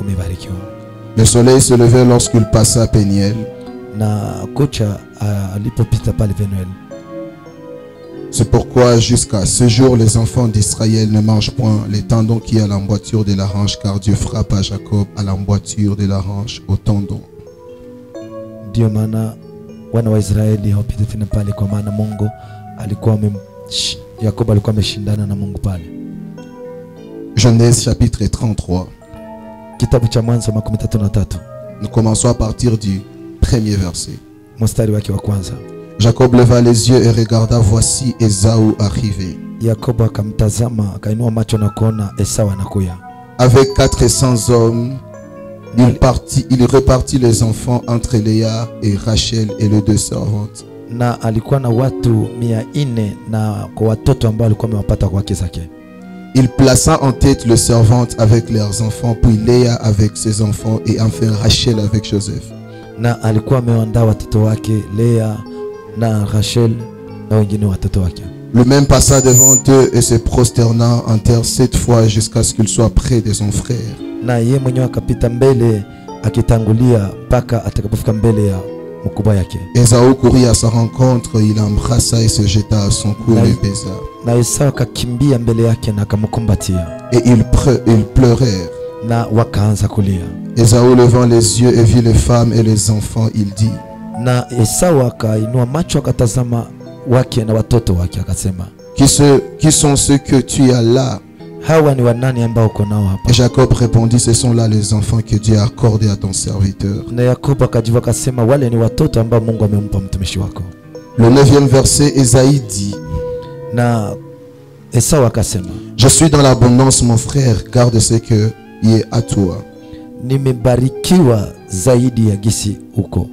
kumebarikiwa. Le soleil se levait lorsqu'il passa à Péniel. Na kocha alipopita pale Penuel. C'est pourquoi jusqu'à ce jour les enfants d'Israël ne mangent point les tendons qui à l'emboîture de la hanche, car Dieu frappe à Jacob à l'emboîture de la hanche au tendon. Ndio maana wana wa Israeli hawapita tena pale, kwa maana Mungu alikuwa Yakobo alikuwa ameshindana na Mungu pale. Genèse chapitre 33. Kitabu cha Mwanzo 33. Nous commençons à partir du premier verset. Mstari wake wa kwanza. Jacob leva les yeux et regarda, voici Ésaü arrivé. Yakobo akamtazama, akainua macho na kuona Esau anakuja. Avec 400 hommes, il repartit les enfants entre Léa et Rachel et les deux servantes. Na alikuwa na watu 400 na kwa watoto ambao alikuwa amewapata kwa wake zake. Il plaça en tête les servantes avec leurs enfants, puis Léa avec ses enfants et enfin Rachel avec Joseph. Na alikuwa ameandaa watoto wake Léa na Rachel na wengine watoto wake. Le même passa devant eux et se prosterna en terre 7 fois jusqu'à ce qu'il soit près de son frère. Na yeye mwenyewe akapita mbele akitangulia mpaka atakapofika mbele ya mkubwa yake. Ésaü courut à sa rencontre, il l'embrassa et se jeta à son cou et le baisa. Na Esau akakimbia mbele yake na akamkumbatia. Et ils pleurèrent. Na wakaanza kulia. Ésaü levant les yeux et vit les femmes et les enfants, il dit. Na Esau akainua macho akatazama wake na watoto wake akasema, qui sont ceux que tu as là? Hawa ni wanani ambao uko nao hapa? Et Jacob répondit, ce sont là les enfants que Dieu a accordés à ton serviteur. Na Yakobo akajibu akasema, wale ni watoto ambao Mungu amempa mtumishi wako. Le 9e verset, Esaïe dit. Na Esau akasema, je suis dans l'abondance mon frère, garde ce que y est à toi. Nimebarikiwa zaidi ya gisi uko.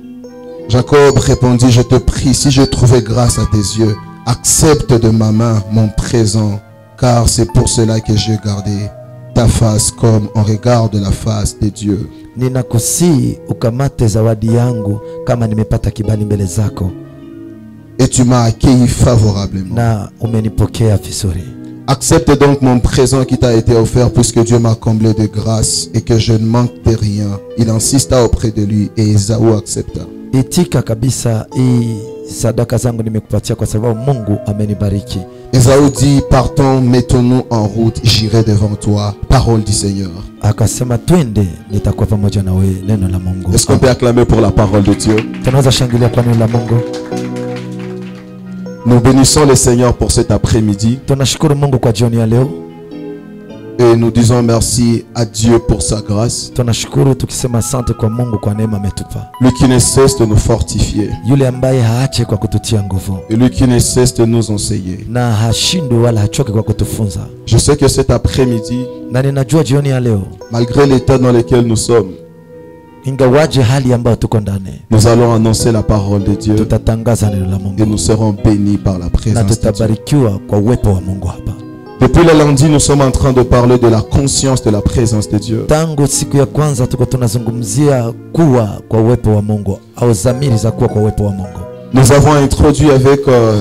Jacob répondit, je te prie, si je trouvais grâce à tes yeux, accepte de ma main mon présent, car c'est pour cela que j'ai gardé ta face comme on regarde la face de Dieu. Ninakusihi ukamate zawadi yangu kama nimepata kibali mbele zako. Et tu m'as accueilli favorablement. Na umenipokea vizuri. Accepte donc mon présent qui t'a été offert, puisque Dieu m'a comblé de grâce et que je ne manque de rien. Il insista auprès de lui et Ésaü accepta. Itika kabisa hii sadaka zangu nimekupatia kwa sababu Mungu amenibariki. Ésaü dit, partons, mettons-nous en route, j'irai devant toi. Parole du Seigneur. Akasema twende, nitakuwa pamoja na wewe, neno la Mungu. Est-ce qu'on peut acclamer pour la parole de Dieu? Tunaweza shangilia kwa neno la Mungu. Nous bénissons le Seigneur pour cet après-midi. Tunashukuru Mungu kwa jioni ya leo. Et nous disons merci à Dieu pour sa grâce. Tunashukuru tukisema asante kwa Mungu kwa neema ametupa. Lui qui ne cesse de nous fortifier. Yule ambaye haache kwa kututia nguvu. Et lui qui ne cesse de nous enseigner. Na hashindwi wala hachoki kwa kutufunza. Je sais que cet après-midi, na ninajua jioni ya leo, malgré l'état dans lequel nous sommes, ingawaje hali ambayo tuko ndani, nous allons annoncer la parole de Dieu. Tutatangaza neno la Mungu. Et nous serons bénis par la présence de Dieu. Na tutabarikiwa kwa uwepo wa Mungu hapa. Depuis le lundi, nous sommes en train de parler de la conscience de la présence de Dieu. Tangu siku ya kwanza tuko tunazungumzia kuwa kwa uwepo wa Mungu au dhamiri za kuwa kwa uwepo wa Mungu. Nous avons introduit avec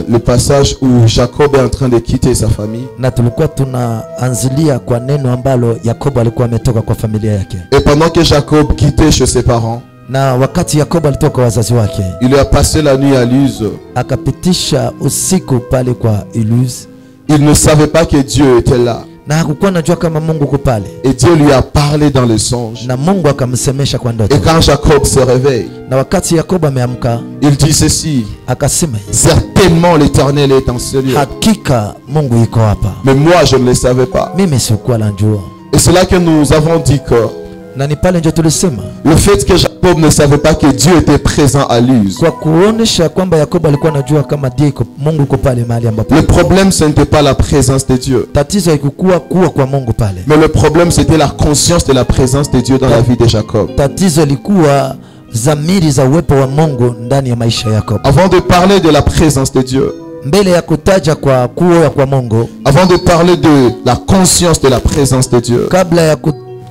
le passage où Jacob est en train de quitter sa famille. Na tulikuwa tunaanzilia kwa neno ambalo Yakobo alikuwa ametoka kwa familia yake. Et pendant que Jacob quittait chez ses parents, na wakati Yakobo alitoka kwa wazazi wake, il a passé la nuit à Luz. Akapitisha usiku pale kwa Luz. Il ne savait pas que Dieu était là. Na hakukuwa anajua kama Mungu yuko pale. Et Dieu lui a parlé dans les songes. Na Mungu akamsemesha kwa ndoto. Et quand Jacob se réveille, na wakati Yakobo ameamka, il dit ceci: akasema, certainement l'Éternel est en ce lieu. Hakika Mungu yuko hapa. Mais moi je ne le savais pas. Mimi sikuwa najua. Et c'est là que nous avons dit que na ni pale ndio tulisema le fait que Jacob ne savait pas que Dieu était présent à Luz. Kwa kuonesha kwamba Yakobo alikuwa anajua kama Mungu yuko pale mahali ambapo. Le problème ce n'était pas la présence de Dieu. Tatizo haikuwa kuwa kwa Mungu pale. Mais le problème c'était la conscience de la présence de Dieu dans la vie de Jacob. Tatizo likuwa dhamiri za uwepo wa Mungu ndani ya maisha ya Yakobo. Avant de parler de la présence de Dieu, mbele ya kutaja kwa kuwa kwa Mungu, avant de parler de la conscience de la présence de Dieu, kabla ya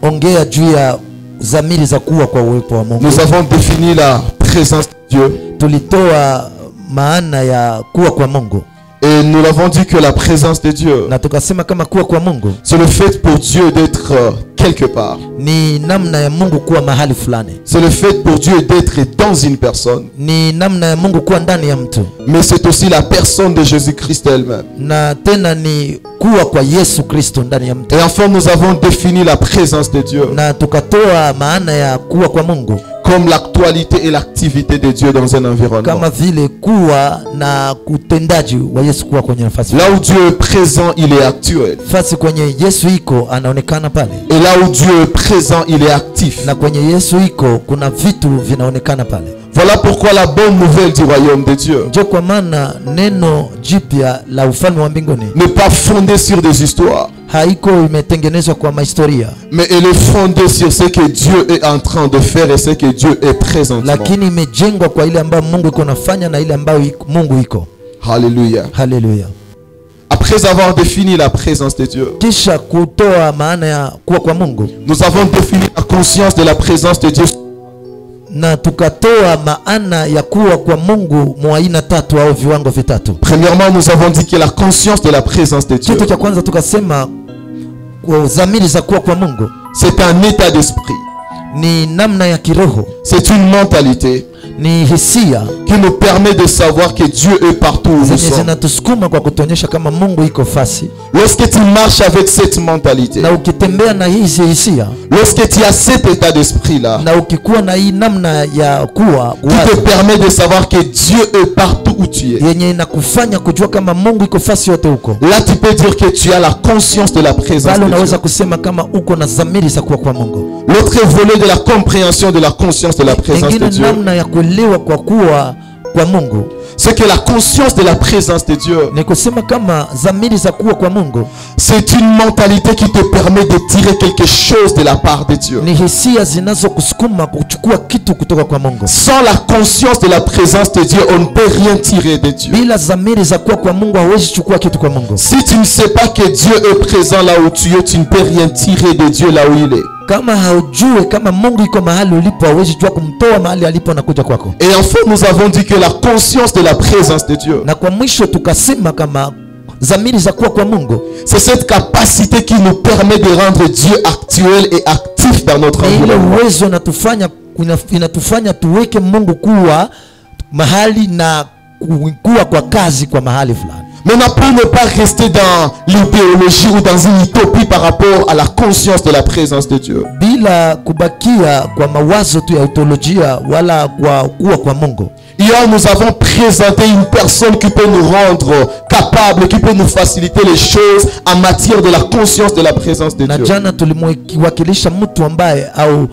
ongea juu ya dhamiri za kuwa kwa uwepo wa Mungu, nous avons défini la présence de Dieu. Tulitoa maana ya kuwa kwa Mungu. Et nous l'avons dit que la présence de Dieu, Na tukasema kama kuwa kwa Mungu c'est le fait pour Dieu d'être quelque part. ni namna ya Mungu kuwa mahali fulani. C'est le fait pour Dieu d'être dans une personne. Ni namna ya Mungu kuwa ndani ya mtu. Mais c'est aussi la personne de Jésus-Christ elle-même. Na tena ni kuwa kwa Yesu Kristo ndani ya mtu. Et enfin, nous avons défini la présence de Dieu Na tukatoa maana ya kuwa kwa Mungu comme l'actualité et l'activité de Dieu dans un environnement. kama vile kuwa na utendaji wa Yesu kuwa kwenye nafasi. Là où Dieu est présent, il est actuel. Nafasi kwenye Yesu iko anaonekana pale. Et là où Dieu est présent, il est actif. Na kwenye Yesu iko kuna vitu vinaonekana pale. Voilà pourquoi la bonne nouvelle du royaume de Dieu Ndio kwa maana neno jipya la ufalme wa mbinguni n'est pas fondée sur des histoires, haiko imetengenezwa kwa mahistoria, mais elle est fondée sur ce que Dieu est en train de faire et ce que Dieu est présentement. lakini imejengwa kwa ile ambayo Mungu iko nafanya na ile ambayo Mungu iko. Alléluia. Haleluya. Après avoir défini la présence de Dieu, Kisha kutoa maana ya kuwa kwa Mungu nous avons défini la conscience de la présence de Dieu. na tukatoa maana ya kuwa kwa Mungu mwa aina tatu au viwango vitatu. Premièrement, nous avons dit que la conscience de la présence de Dieu, Kitu cha kwanza tukasema kwa dhamiri za kuwa kwa Mungu c'est un état d'esprit, ni namna ya kiroho, c'est une mentalité ni hisia qui nous permet de savoir que Dieu est partout où nous zenye sommes. zinatusukuma kwa kutuonyesha kama Mungu iko fasi. Lorsque tu marches avec cette mentalité, Na ukitembea na hizi hisia lorsque tu as cet état d'esprit-là, na ukikuwa na hii namna ya kuwa qui te wazi, permet de savoir que Dieu est partout où tu es. yenye inakufanya kujua kama Mungu iko fasi yote huko, Là, tu peux dire que tu as la conscience de la présence bali de unaweza Dieu. kusema kama uko na dhamiri za kuwa kwa Mungu. L'autre volet de la compréhension de la conscience de la présence de Ingine Dieu, namna ya kuelewa kwa kuwa kwa Mungu c'est que la conscience de la présence de Dieu, ni kusema kama dhamiri za kuwa kwa Mungu c'est une mentalité qui te permet de tirer quelque chose de la part de Dieu. ni hisia zinazokusukuma kuchukua kitu kutoka kwa Mungu. Sans la conscience de la présence de Dieu, on ne peut rien tirer de Dieu. Bila dhamiri za kuwa kwa Mungu hauwezi chukua kitu kwa Mungu. Si tu ne sais pas que Dieu est présent là où tu es, tu ne peux rien tirer de Dieu là où il est. Kama haujue kama Mungu iko mahali ulipo, hauwezi jua kumtoa mahali alipo na kuja kwako. Et enfin, nous avons dit que la conscience de la présence de Dieu, Na kwa mwisho tukasema kama dhamiri za kuwa kwa Mungu c'est cette capacité qui nous permet de rendre Dieu actuel et actif dans notre ni ile environnement. uwezo inatufanya tuweke Mungu kuwa mahali na kuwa kwa kazi kwa mahali fulani. Maintenant, pour ne pas rester dans l'idéologie ou dans une utopie par rapport à la conscience de la présence de Dieu, Bila kubakia kwa mawazo tu ya teolojia wala kwa kuwa kwa Mungu. hier nous avons présenté une personne qui peut nous rendre capables, qui peut nous faciliter les choses en matière de la conscience de la présence de Na Dieu. jana tulimwakilisha mtu ambaye au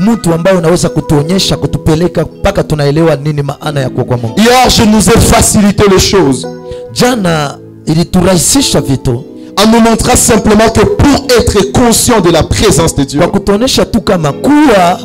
mtu ambaye unaweza kutuonyesha kutupeleka mpaka tunaelewa nini maana ya kuwa kwa Mungu. Hier, je nous ai facilité les choses Jana iliturahisisha vitu en nous montrant simplement que pour être conscient de la présence de Dieu, kwa kutuonyesha tu kama kuwa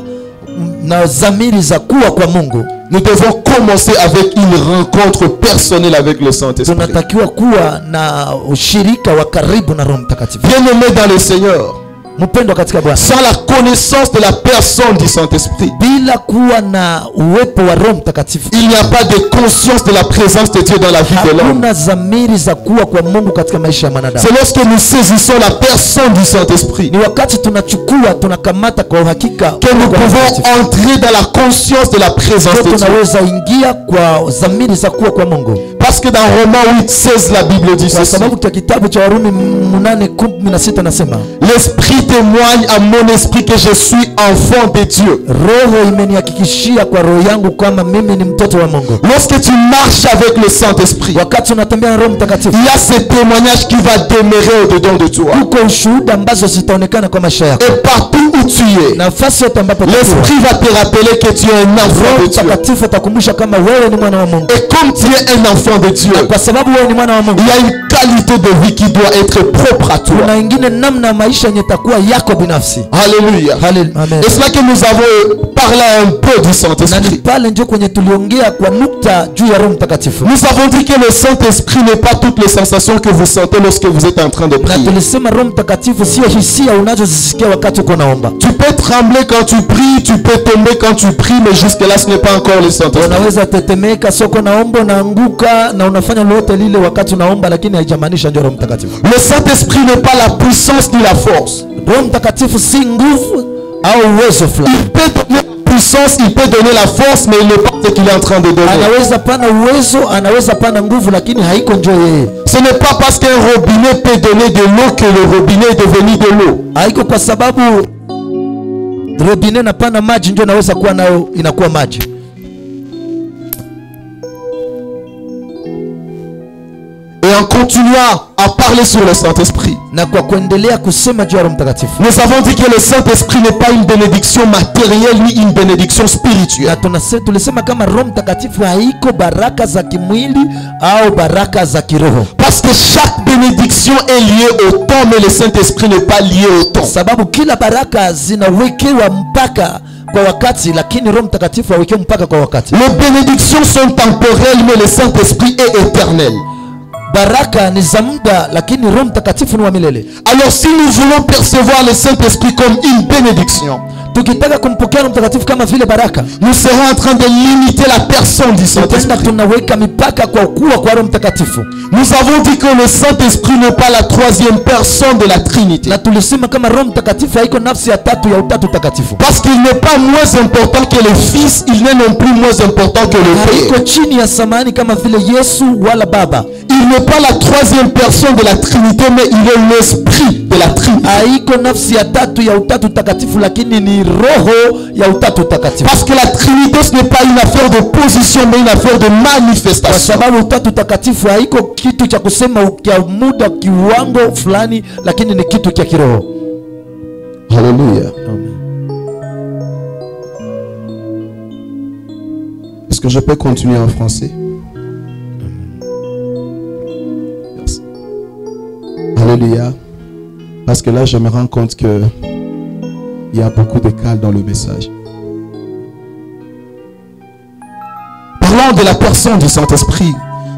na dhamiri za kuwa kwa Mungu nous devons commencer avec une rencontre personnelle avec le Saint-Esprit. tunatakiwa kuwa na ushirika wa karibu na Roho Mtakatifu. Bien-aimés dans le Seigneur, Mpendwa katika Bwana, sans la connaissance de la personne du Saint-Esprit, bila kuwa na uwepo wa Roho Mtakatifu il n'y a pas de conscience de la présence de Dieu dans la vie de l'homme. hakuna dhamiri za kuwa kwa Mungu katika maisha ya mwanadamu. C'est lorsque nous saisissons la personne du Saint-Esprit Ni wakati tunachukua tunakamata kwa uhakika que nous kwa Roho pouvons Mtakatifu, entrer dans la conscience de la présence ndio de Dieu. tunaweza ingia kwa dhamiri za kuwa kwa Mungu. Parce que dans Romains 8:16, la Bible dit Kwa ceci: sababu kwa kitabu cha Warumi 8:16 nasema, l'Esprit témoigne à mon esprit que je suis enfant de Dieu. Roho imenihakikishia kwa roho yangu kama mimi ni mtoto wa Mungu. Lorsque tu marches avec le Saint-Esprit, Wakati unatembea na Roho Mtakatifu, il y a ce témoignage qui va demeurer au-dedans de toi. uko ushuhuda ambazo zitaonekana kwa maisha yako. Et partout où tu es, Nafasi yote ambapo l'Esprit va te rappeler que tu es un enfant Roho de Dieu. Mtakatifu atakumbusha kama wewe ni mwana wa Mungu. Et comme tu es un enfant de Dieu, Kwa sababu wewe ni mwana wa Mungu, il y a une qualité de vie qui doit être propre à toi. kuna ingine namna ya maisha yenye takuwa yako binafsi. Alléluia. Amen. Et c'est là que nous avons parlé un peu du Na ni Saint-Esprit. pale ndio kwenye tuliongea kwa nukta juu ya Roho Mtakatifu. Nous avons dit que le Saint-Esprit n'est pas toutes les sensations que vous sentez lorsque vous êtes en train de Na prier. tulisema Roho Mtakatifu sio hisia unazozisikia wakati uko naomba. Tu peux trembler quand tu pries, tu peux tomber quand tu pries, mais jusque-là, ce n'est pas encore le Saint-Esprit. Unaweza tetemeka soko naomba, unaanguka unaomba na unafanya lolote lile wakati unaomba, lakini haijamaanisha ndio Roho Mtakatifu. Le Saint-Esprit n'est pas la puissance ni la force. Roho Mtakatifu si nguvu au uwezo fulani. Il peut donner la puissance, il peut donner la force, mais il n'est pas ce qu'il est en train de donner. Anaweza pana uwezo, anaweza pana nguvu, lakini haiko njoo yeye. Ce n'est pas parce qu'un robinet peut donner de l'eau que le robinet est devenu de l'eau. Haiko kwa sababu robinet na pana maji ndio naweza kuwa nayo inakuwa maji. Et en continuant à parler sur le Saint-Esprit, Na kwa kuendelea kusema juu ya Roho Mtakatifu, nous avons dit que le Saint-Esprit n'est pas une bénédiction matérielle ni une bénédiction spirituelle. na tulisema kama Roho Mtakatifu haiko baraka za kimwili au baraka za kiroho. Parce que chaque bénédiction est liée au temps, mais le Saint-Esprit n'est pas lié au temps. Sababu kila baraka zinawekewa mpaka kwa wakati, lakini Roho Mtakatifu hawekewi mpaka kwa wakati. Les bénédictions sont temporelles, mais le Saint-Esprit est éternel. Baraka ni za muda, lakini Roho Mtakatifu ni wa milele. Alors si nous voulons percevoir le Saint-Esprit comme une bénédiction, Tukitaka kumpokea Roho Mtakatifu kama vile baraka, nous serons en train de limiter la personne du Saint-Esprit. tunaweka mipaka kwa ukua kwa Roho Mtakatifu. Nous avons dit que le Saint-Esprit n'est pas la troisième personne de la Trinité. Na tulisema kama Roho Mtakatifu haiko nafsi ya tatu ya utatu takatifu. Parce qu'il n'est pas moins important que le Fils, il n'est non plus moins important que le Haiko Père. chini ya samani kama vile Yesu wala Baba. Il n'est pas la troisième personne de la Trinité, mais il est l'Esprit de la Trinité. Haiko nafsi ya tatu ya utatu takatifu, lakini ni roho ya utatu takatifu. Parce que la Trinité, ce n'est pas une affaire de position, mais une affaire de Kwa manifestation. sababu utatu takatifu haiko kitu cha kusema kia muda kiwango fulani, lakini ni kitu cha kiroho. Alléluia. Amen. Est-ce que je peux continuer en français? Merci. Alléluia. Parce que là, je me rends compte que il y a beaucoup de cales dans le message. Parlant de la personne du Saint-Esprit,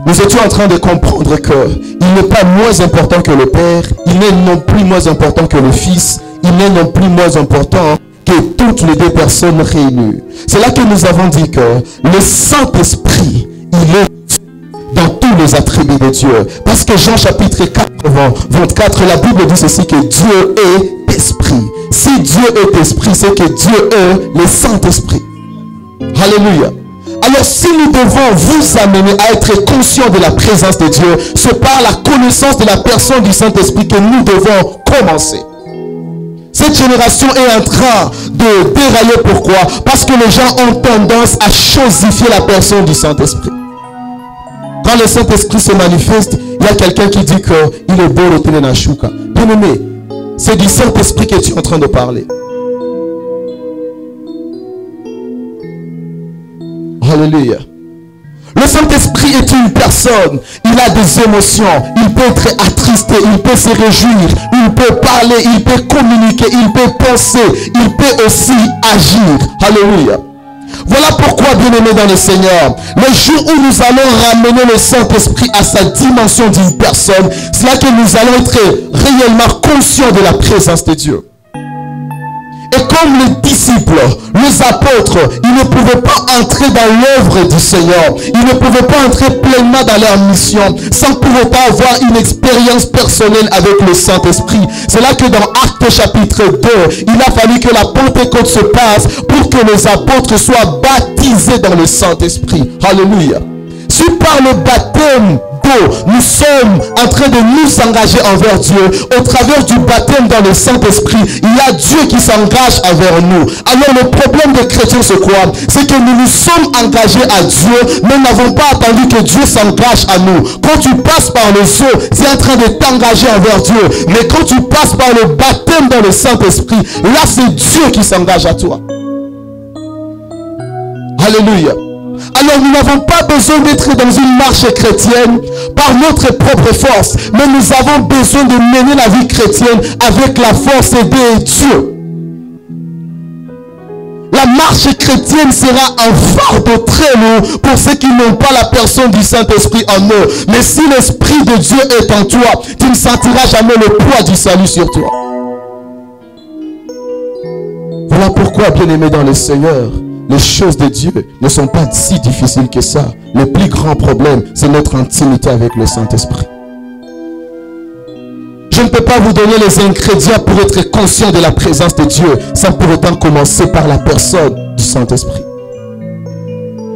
nous étions en train de comprendre qu'il n'est pas moins important que le Père, il n'est non plus moins important que le Fils, il n'est non plus moins important que toutes les deux personnes réunies. C'est là que nous avons dit que le Saint-Esprit, il est dans tous les attributs de Dieu. Parce que Jean chapitre 4, 24, la Bible dit ceci, que Dieu est esprit. Si Dieu est esprit, c'est que Dieu est le Saint-Esprit. Alléluia. Alors si nous devons vous amener à être conscients de la présence de Dieu, c'est par la connaissance de la personne du Saint-Esprit que nous devons commencer. Cette génération est en train de dérailler. Pourquoi? Parce que les gens ont tendance à chosifier la personne du Saint-Esprit. Quand le Saint-Esprit se manifeste, il y a quelqu'un qui dit qu'il est beau le Telenashuka. Bien aimé, c'est du Saint-Esprit que tu es en train de parler. Alléluia. Le Saint-Esprit est une personne. Il a des émotions. Il peut être attristé. Il peut se réjouir. Il peut parler. Il peut communiquer. Il peut penser. Il peut aussi agir. Alléluia. Voilà pourquoi, bien-aimés dans le Seigneur, le jour où nous allons ramener le Saint-Esprit à sa dimension d'une personne, c'est là que nous allons être réellement conscients de la présence de Dieu. Et comme les disciples, les apôtres, ils ne pouvaient pas entrer dans l'œuvre du Seigneur. Ils ne pouvaient pas entrer pleinement dans leur mission sans pour autant avoir une expérience personnelle avec le Saint-Esprit. C'est là que dans Actes chapitre 2, il a fallu que la Pentecôte se passe pour que les apôtres soient baptisés dans le Saint-Esprit. Alléluia. Si par le baptême d'eau, nous sommes en train de nous engager envers Dieu, au travers du baptême dans le Saint-Esprit, il y a Dieu qui s'engage envers nous. Alors le problème des chrétiens, c'est quoi? C'est que nous nous sommes engagés à Dieu, mais nous n'avons pas attendu que Dieu s'engage à nous. Quand tu passes par le eau, tu es en train de t'engager envers Dieu. Mais quand tu passes par le baptême dans le Saint-Esprit, là c'est Dieu qui s'engage à toi. Alléluia. Alors nous n'avons pas besoin d'être dans une marche chrétienne par notre propre force, mais nous avons besoin de mener la vie chrétienne avec la force de Dieu. La marche chrétienne sera un fardeau très lourd pour ceux qui n'ont pas la personne du Saint-Esprit en eux. Mais si l'Esprit de Dieu est en toi, tu ne sentiras jamais le poids du salut sur toi. Voilà pourquoi, bien-aimés dans le Seigneur, les choses de Dieu ne sont pas si difficiles que ça. Le plus grand problème, c'est notre intimité avec le Saint-Esprit. Je ne peux pas vous donner les ingrédients pour être conscient de la présence de Dieu sans pour autant commencer par la personne du Saint-Esprit.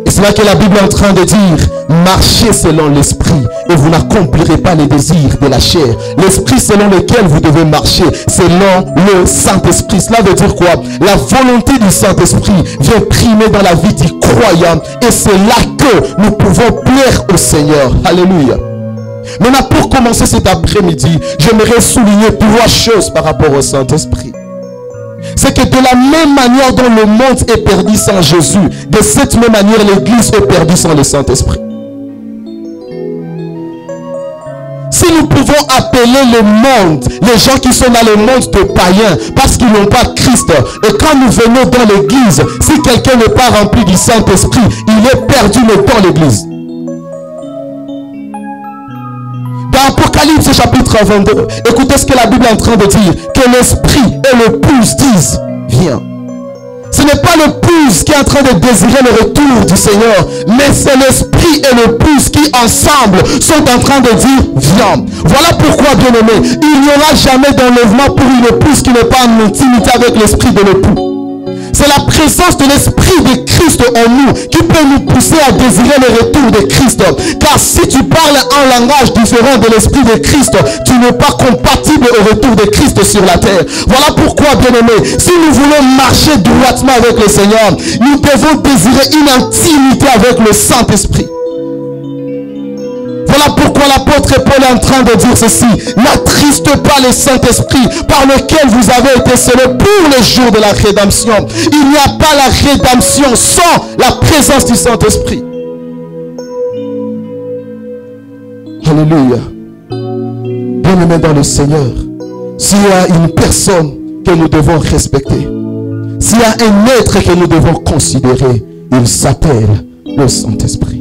Et c'est là que la Bible est en train de dire, marchez selon l'esprit et vous n'accomplirez pas les désirs de la chair. L'esprit selon lequel vous devez marcher, selon le Saint-Esprit. Cela veut dire quoi? La volonté du Saint-Esprit vient primer dans la vie du croyant et c'est là que nous pouvons plaire au Seigneur. Alléluia. Maintenant, pour commencer cet après-midi, j'aimerais souligner 3 choses par rapport au Saint-Esprit. C'est que de la même manière dont le monde est perdu sans Jésus, de cette même manière l'Église est perdue sans le Saint-Esprit. Si nous pouvons appeler le monde, les gens qui sont dans le monde de païens, parce qu'ils n'ont pas Christ, et quand nous venons dans l'Église, si quelqu'un n'est pas rempli du Saint-Esprit, il est perdu dans l'Église. Dans Apocalypse chapitre 22, écoutez ce que la Bible est en train de dire, que l'Esprit et l'épouse disent, viens. Ce n'est pas l'épouse qui est en train de désirer le retour du Seigneur, mais c'est l'Esprit et l'épouse qui ensemble sont en train de dire, viens. Voilà pourquoi, bien aimé, il n'y aura jamais d'enlèvement pour une épouse qui n'est pas en intimité avec l'esprit de l'époux. C'est la présence de l'Esprit de Christ en nous qui peut nous pousser à désirer le retour de Christ. Car si tu parles un langage différent de l'Esprit de Christ, tu n'es pas compatible au retour de Christ sur la terre. Voilà pourquoi, bien-aimés, si nous voulons marcher droitement avec le Seigneur, nous devons désirer une intimité avec le Saint-Esprit. Voilà pourquoi l'apôtre Paul est en train de dire ceci. N'attriste pas le Saint-Esprit par lequel vous avez été scellés pour le jour de la rédemption. Il n'y a pas la rédemption sans la présence du Saint-Esprit. Alléluia. Bien-aimés dans le Seigneur, s'il y a une personne que nous devons respecter, s'il y a un être que nous devons considérer, il s'appelle le Saint-Esprit.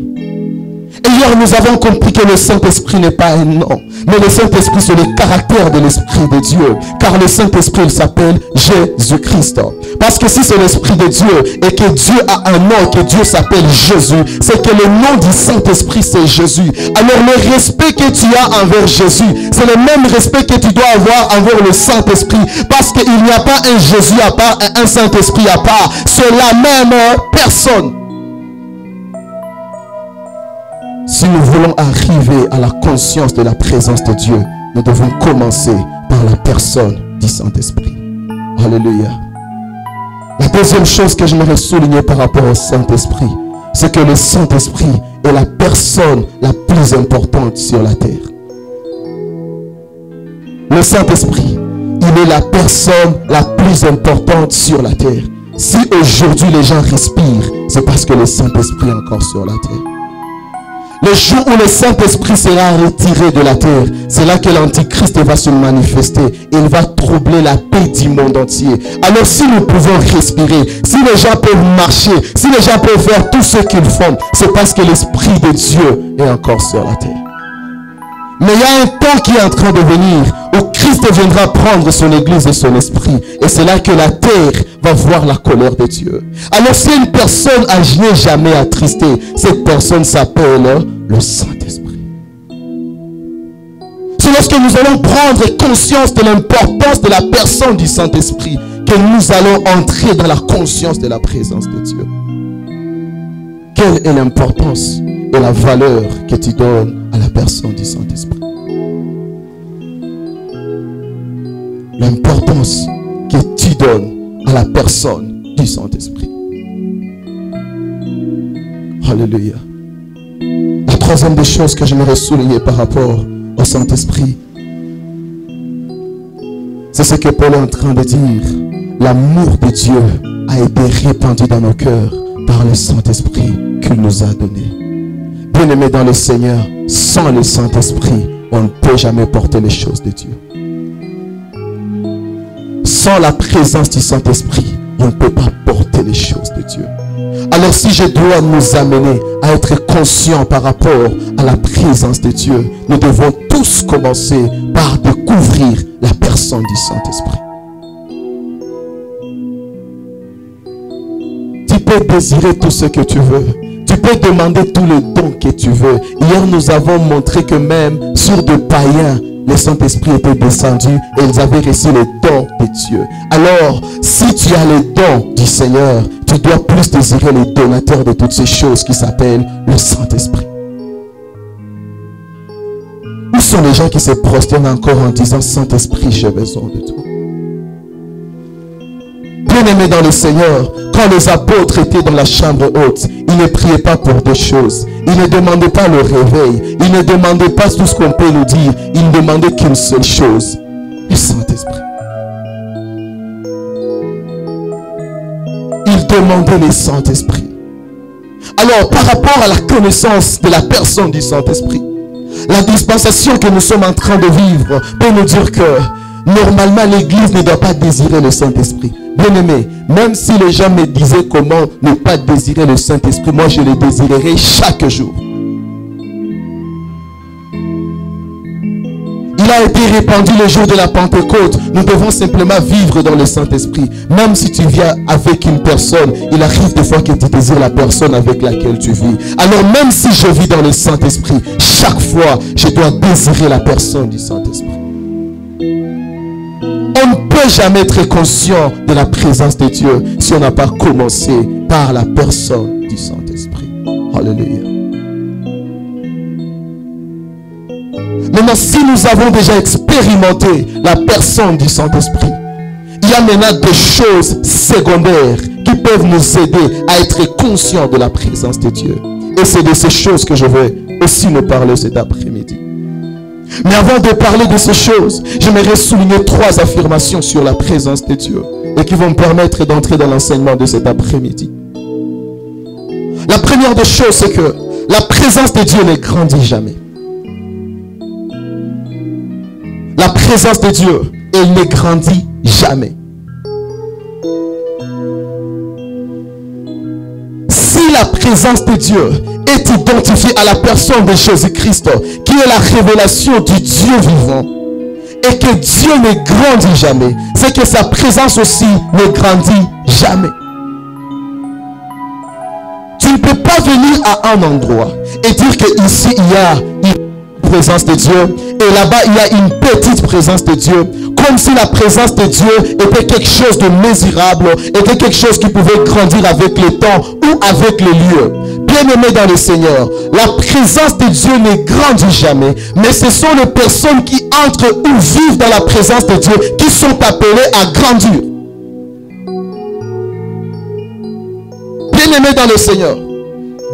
Et hier, nous avons compris que le Saint-Esprit n'est pas un nom, mais le Saint-Esprit, c'est le caractère de l'Esprit de Dieu. Car le Saint-Esprit, il s'appelle Jésus-Christ. Parce que si c'est l'Esprit de Dieu et que Dieu a un nom, que Dieu s'appelle Jésus, c'est que le nom du Saint-Esprit, c'est Jésus. Alors le respect que tu as envers Jésus, c'est le même respect que tu dois avoir envers le Saint-Esprit. Parce qu'il n'y a pas un Jésus à part, un Saint-Esprit à part. C'est la même personne. Si nous voulons arriver à la conscience de la présence de Dieu, nous devons commencer par la personne du Saint-Esprit. Alléluia. La deuxième chose que j'aimerais souligner par rapport au Saint-Esprit, c'est que le Saint-Esprit est la personne la plus importante sur la terre. Le Saint-Esprit, il est la personne la plus importante sur la terre. Si aujourd'hui les gens respirent, c'est parce que le Saint-Esprit est encore sur la terre. Le jour où le Saint-Esprit sera retiré de la terre, c'est là que l'Antichrist va se manifester. Et il va troubler la paix du monde entier. Alors si nous pouvons respirer, si les gens peuvent marcher, si les gens peuvent faire tout ce qu'ils font, c'est parce que l'Esprit de Dieu est encore sur la terre. Mais il y a un temps qui est en train de venir où Christ viendra prendre son église et son esprit. Et c'est là que la terre va voir la colère de Dieu. Alors si une personne n'est jamais attristée, cette personne s'appelle le Saint-Esprit. C'est lorsque nous allons prendre conscience de l'importance de la personne du Saint-Esprit que nous allons entrer dans la conscience de la présence de Dieu. Quelle est l'importance et la valeur que tu donnes à la personne du Saint-Esprit? L'importance que tu donnes à la personne du Saint-Esprit. Alléluia. La troisième des choses que j'aimerais souligner par rapport au Saint-Esprit, c'est ce que Paul est en train de dire. L'amour de Dieu a été répandu dans nos cœurs par le Saint-Esprit qu'il nous a donné. Bien-aimés dans le Seigneur, sans le Saint-Esprit, on ne peut jamais porter les choses de Dieu. Sans la présence du Saint-Esprit, on ne peut pas porter les choses de Dieu. Alors si je dois nous amener à être conscients par rapport à la présence de Dieu, nous devons tous commencer par découvrir la personne du Saint-Esprit. Tu peux désirer tout ce que tu veux. Tu peux demander tous les dons que tu veux. Hier, nous avons montré que même sur des païens, le Saint-Esprit était descendu et ils avaient reçu les dons de Dieu. Alors, si tu as les dons du Seigneur, tu dois plus désirer les donateurs de toutes ces choses qui s'appellent le Saint-Esprit. Où sont les gens qui se prosternent encore en disant, Saint-Esprit, j'ai besoin de toi? Bien-aimés dans le Seigneur, quand les apôtres étaient dans la chambre haute, ils ne priaient pas pour des choses. Ils ne demandaient pas le réveil. Ils ne demandaient pas tout ce qu'on peut nous dire. Ils ne demandaient qu'une seule chose, le Saint-Esprit. Ils demandaient le Saint-Esprit. Alors, par rapport à la connaissance de la personne du Saint-Esprit, la dispensation que nous sommes en train de vivre peut nous dire que normalement l'Église ne doit pas désirer le Saint-Esprit. Bien-aimé, même si les gens me disaient comment ne pas désirer le Saint-Esprit, moi je le désirerai chaque jour. Il a été répandu le jour de la Pentecôte. Nous devons simplement vivre dans le Saint-Esprit. Même si tu viens avec une personne, il arrive des fois que tu désires la personne avec laquelle tu vis. Alors même si je vis dans le Saint-Esprit, chaque fois, je dois désirer la personne du Saint-Esprit. On ne peut jamais être conscient de la présence de Dieu si on n'a pas commencé par la personne du Saint-Esprit. Alléluia. Maintenant, si nous avons déjà expérimenté la personne du Saint-Esprit, il y a maintenant des choses secondaires qui peuvent nous aider à être conscients de la présence de Dieu. Et c'est de ces choses que je vais aussi nous parler cet après-midi. Mais avant de parler de ces choses, j'aimerais souligner 3 affirmations sur la présence de Dieu et qui vont me permettre d'entrer dans l'enseignement de cet après-midi. La première des choses, c'est que la présence de Dieu ne grandit jamais. La présence de Dieu, elle ne grandit jamais. Si la présence de Dieu est identifiée à la personne de Jésus-Christ, qui est la révélation du Dieu vivant, et que Dieu ne grandit jamais, c'est que sa présence aussi ne grandit jamais. Tu ne peux pas venir à un endroit et dire que ici il y a une présence de Dieu et là-bas il y a une petite présence de Dieu, comme si la présence de Dieu était quelque chose de mesurable, était quelque chose qui pouvait grandir avec le temps ou avec les lieux. Bien-aimés dans le Seigneur, la présence de Dieu ne grandit jamais, mais ce sont les personnes qui entrent ou vivent dans la présence de Dieu qui sont appelées à grandir. Bien-aimés dans le Seigneur,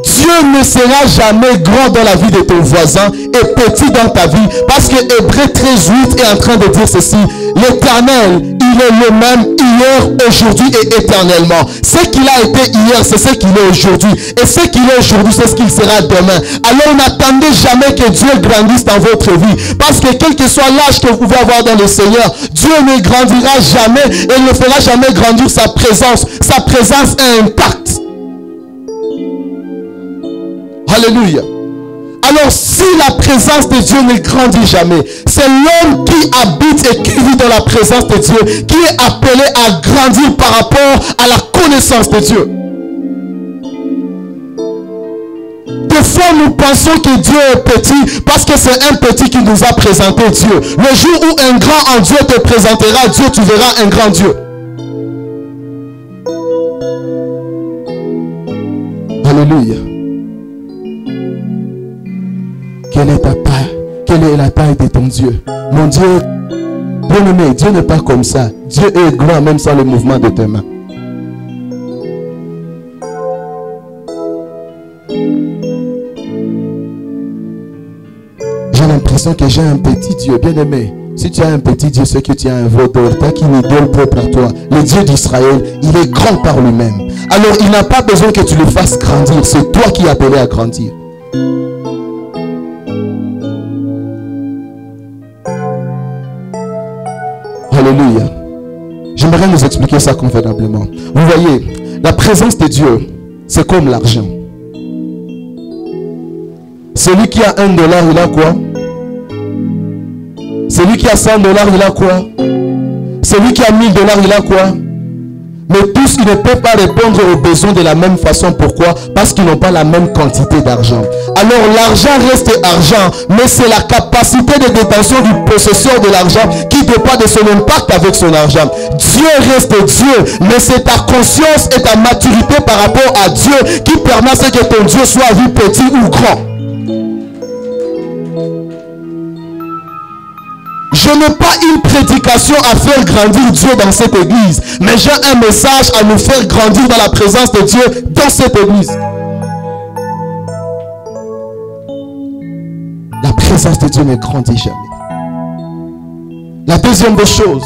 Dieu ne sera jamais grand dans la vie de ton voisin et petit dans ta vie, parce que Hébreux 13:8 est en train de dire ceci: l'Éternel, il est le même hier, aujourd'hui et éternellement. Ce qu'il a été hier, c'est ce qu'il est aujourd'hui, et ce qu'il est aujourd'hui, c'est ce qu'il sera demain. Alors n'attendez jamais que Dieu grandisse dans votre vie, parce que quel que soit l'âge que vous pouvez avoir dans le Seigneur, Dieu ne grandira jamais et ne fera jamais grandir sa présence. Sa présence est intacte. Alléluia. Alors si la présence de Dieu ne grandit jamais, c'est l'homme qui habite et qui vit dans la présence de Dieu qui est appelé à grandir par rapport à la connaissance de Dieu. Des fois nous pensons que Dieu est petit parce que c'est un petit qui nous a présenté Dieu. Le jour où un grand en Dieu te présentera Dieu, tu verras un grand Dieu. Alléluia. Quelle est ta taille? Quelle est la taille de ton Dieu? Mon Dieu, bien-aimé, Dieu n'est pas comme ça. Dieu est grand même sans le mouvement de tes mains. J'ai l'impression que j'ai un petit Dieu. Bien-aimé, si tu as un petit Dieu, c'est que tu as un vaudeur. Tu as qu'une idole propre à toi. Le Dieu d'Israël, il est grand par lui-même. Alors il n'a pas besoin que tu le fasses grandir. C'est toi qui es appelé à grandir. Alléluia. J'aimerais nous expliquer ça convenablement. Vous voyez, la présence de Dieu, c'est comme l'argent. Celui qui a $1, il a quoi? Celui qui a $100, il a quoi? Celui qui a $1000, il a quoi? Mais tous, ils ne peuvent pas répondre aux besoins de la même façon. Pourquoi? Parce qu'ils n'ont pas la même quantité d'argent. Alors l'argent reste argent, mais c'est la capacité de détention du possesseur de l'argent qui dépend de son impact avec son argent. Dieu reste Dieu, mais c'est ta conscience et ta maturité par rapport à Dieu qui permet à ce que ton Dieu soit vu petit ou grand. Je n'ai pas une prédication à faire grandir Dieu dans cette église, mais j'ai un message à nous faire grandir dans la présence de Dieu dans cette église. La présence de Dieu ne grandit jamais. La deuxième des choses,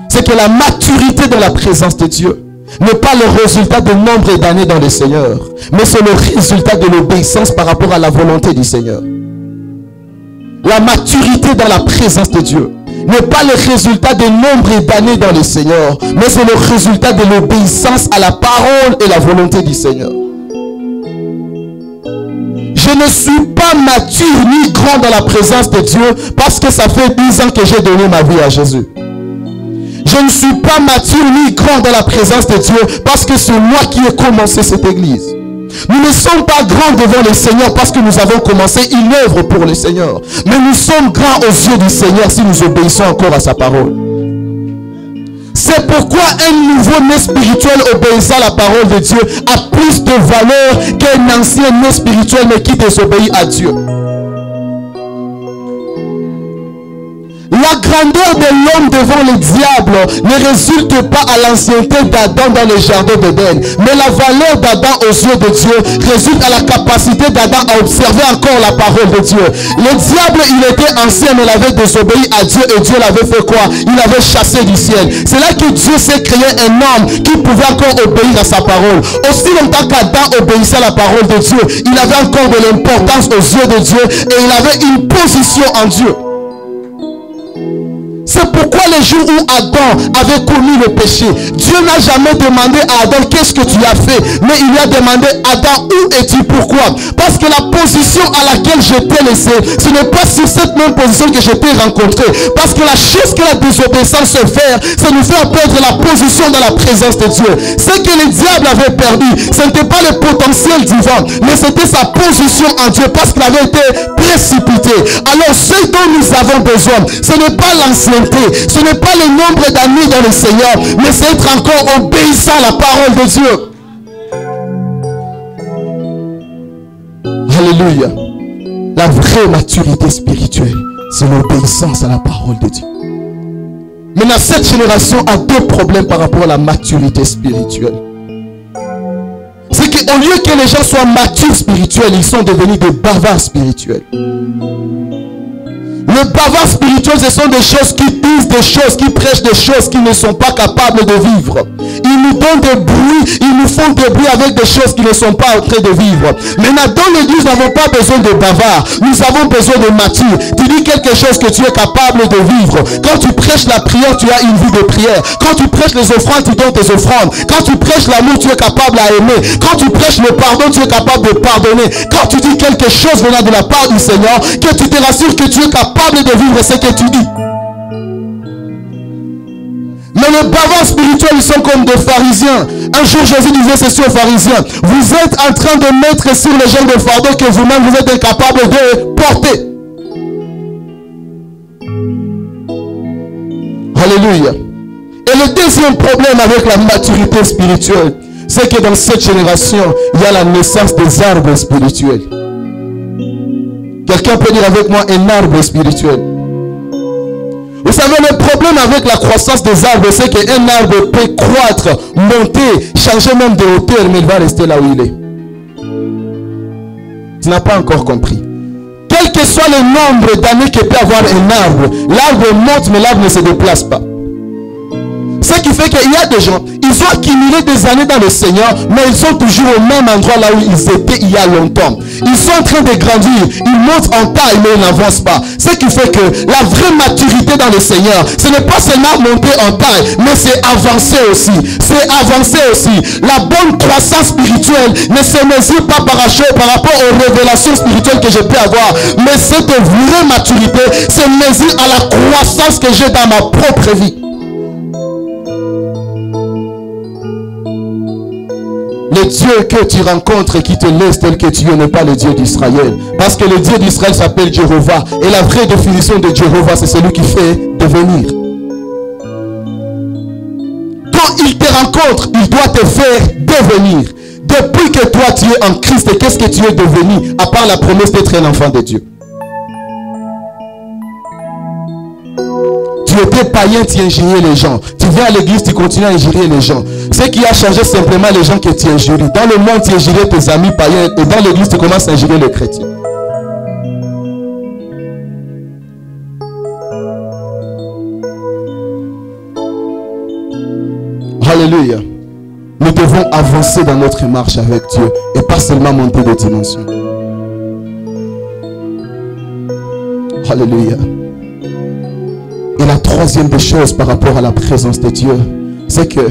c'est que la maturité dans la présence de Dieu n'est pas le résultat de nombre d'années dans le Seigneur, mais c'est le résultat de l'obéissance par rapport à la volonté du Seigneur. La maturité dans la présence de Dieu n'est pas le résultat de nombre d'années dans le Seigneur, mais c'est le résultat de l'obéissance à la parole et la volonté du Seigneur. Je ne suis pas mature ni grand dans la présence de Dieu parce que ça fait 10 ans que j'ai donné ma vie à Jésus. Je ne suis pas mature ni grand dans la présence de Dieu parce que c'est moi qui ai commencé cette église. Nous ne sommes pas grands devant le Seigneur parce que nous avons commencé une œuvre pour le Seigneur. Mais nous sommes grands aux yeux du Seigneur si nous obéissons encore à sa parole. C'est pourquoi un nouveau-né spirituel obéissant à la parole de Dieu a plus de valeur qu'un ancien né spirituel mais qui désobéit à Dieu. La grandeur de l'homme devant le diable ne résulte pas à l'ancienneté d'Adam dans le jardin d'Éden, mais la valeur d'Adam aux yeux de Dieu résulte à la capacité d'Adam à observer encore la parole de Dieu. Le diable, il était ancien, mais il avait désobéi à Dieu et Dieu l'avait fait quoi? Il avait chassé du ciel. C'est là que Dieu s'est créé un homme qui pouvait encore obéir à sa parole. Aussi longtemps qu'Adam obéissait à la parole de Dieu, il avait encore de l'importance aux yeux de Dieu et il avait une position en Dieu. C'est pourquoi les jours où Adam avait commis le péché, Dieu n'a jamais demandé à Adam qu'est-ce que tu as fait, mais il lui a demandé Adam où es-tu, pourquoi? Parce que la position à laquelle je t'ai laissé, ce n'est pas sur cette même position que je t'ai rencontré. Parce que la chose que la désobéissance se fait, c'est nous faire perdre la position dans la présence de Dieu. Ce que le diable avait perdu, ce n'était pas le potentiel divin, mais c'était sa position en Dieu parce qu'il avait été précipité. Alors ce dont nous avons besoin, ce n'est pas l'ancienneté, ce n'est pas le nombre d'années dans le Seigneur, mais c'est être encore obéissant à la parole de Dieu. Alléluia. La vraie maturité spirituelle, c'est l'obéissance à la parole de Dieu. Maintenant, cette génération a deux problèmes par rapport à la maturité spirituelle. C'est qu'au lieu que les gens soient matures spirituels, ils sont devenus des bavards spirituels. Les bavards spirituels, ce sont des choses qui disent des choses, qui prêchent des choses qu'ils ne sont pas capables de vivre. Ils nous donnent des bruits, ils nous font des bruits avec des choses qu'ils ne sont pas en train de vivre. Maintenant, dans l'église, nous n'avons pas besoin de bavards. Nous avons besoin de matures. Tu dis quelque chose que tu es capable de vivre. Quand tu prêches la prière, tu as une vie de prière. Quand tu prêches les offrandes, tu donnes tes offrandes. Quand tu prêches l'amour, tu es capable à aimer. Quand tu prêches le pardon, tu es capable de pardonner. Quand tu dis quelque chose venant de la part du Seigneur, que tu te rassures que tu es capable de vivre ce que tu dis. Mais les bavards spirituels, ils sont comme des pharisiens. Un jour, Jésus disait ceci aux pharisiens: vous êtes en train de mettre sur les gens des fardeaux que vous-même vous êtes incapables de porter. Alléluia. Et le deuxième problème avec la maturité spirituelle, c'est que dans cette génération, il y a la naissance des arbres spirituels. Quelqu'un peut dire avec moi un arbre spirituel? Vous savez, le problème avec la croissance des arbres, c'est qu'un arbre peut croître, monter, changer même de hauteur, mais il va rester là où il est. Tu n'as pas encore compris. Quel que soit le nombre d'années que peut avoir un arbre, l'arbre monte, mais l'arbre ne se déplace pas. Ce qui fait qu'il y a des gens, ils ont accumulé des années dans le Seigneur, mais ils sont toujours au même endroit là où ils étaient il y a longtemps. Ils sont en train de grandir, ils montent en taille, mais ils n'avancent pas. Ce qui fait que la vraie maturité dans le Seigneur, ce n'est pas seulement monter en taille, mais c'est avancer aussi. C'est avancer aussi. La bonne croissance spirituelle ne se mesure pas par rapport aux révélations spirituelles que je peux avoir, mais cette vraie maturité se mesure à la croissance que j'ai dans ma propre vie. Dieu que tu rencontres et qui te laisse tel que tu es n'est pas le Dieu d'Israël. Parce que le Dieu d'Israël s'appelle Jéhovah. Et la vraie définition de Jéhovah, c'est celui qui fait devenir. Quand il te rencontre, il doit te faire devenir. Depuis que toi tu es en Christ, qu'est-ce que tu es devenu à part la promesse d'être un enfant de Dieu? Tu étais païen, tu injuriais les gens. Tu viens à l'église, tu continues à injurier les gens. Ce qui a changé simplement les gens que tu injuries. Dans le monde, tu injuriais tes amis païens et dans l'église, tu commences à injurier les chrétiens. Alléluia. Nous devons avancer dans notre marche avec Dieu et pas seulement monter de dimension. Alléluia. Et la troisième des choses par rapport à la présence de Dieu, c'est que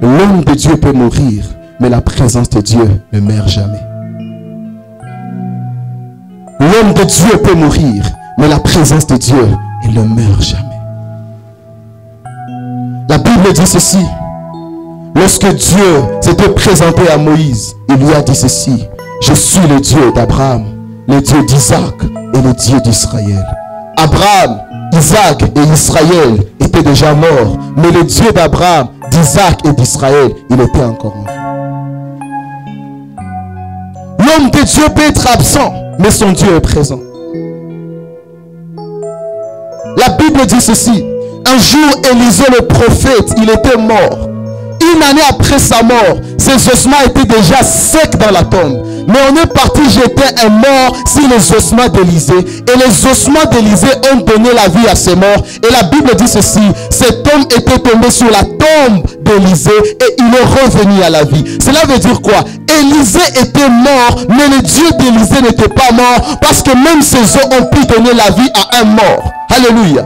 l'homme de Dieu peut mourir, mais la présence de Dieu ne meurt jamais. L'homme de Dieu peut mourir, mais la présence de Dieu, il ne meurt jamais. La Bible dit ceci. Lorsque Dieu s'était présenté à Moïse, il lui a dit ceci: je suis le Dieu d'Abraham, le Dieu d'Isaac et le Dieu d'Israël. Abraham, Isaac et Israël étaient déjà morts, mais le Dieu d'Abraham, d'Isaac et d'Israël, il était encore en vie. L'homme de Dieu peut être absent, mais son Dieu est présent. La Bible dit ceci: un jour Élisée le prophète, il était mort. Une année après sa mort, ses ossements étaient déjà secs dans la tombe. Mais on est parti jeter un mort sur les ossements d'Élisée. Et les ossements d'Élisée ont donné la vie à ces morts. Et la Bible dit ceci: cet homme était tombé sur la tombe d'Élisée et il est revenu à la vie. Cela veut dire quoi? Élisée était mort, mais le Dieu d'Élisée n'était pas mort, parce que même ses os ont pu donner la vie à un mort. Alléluia.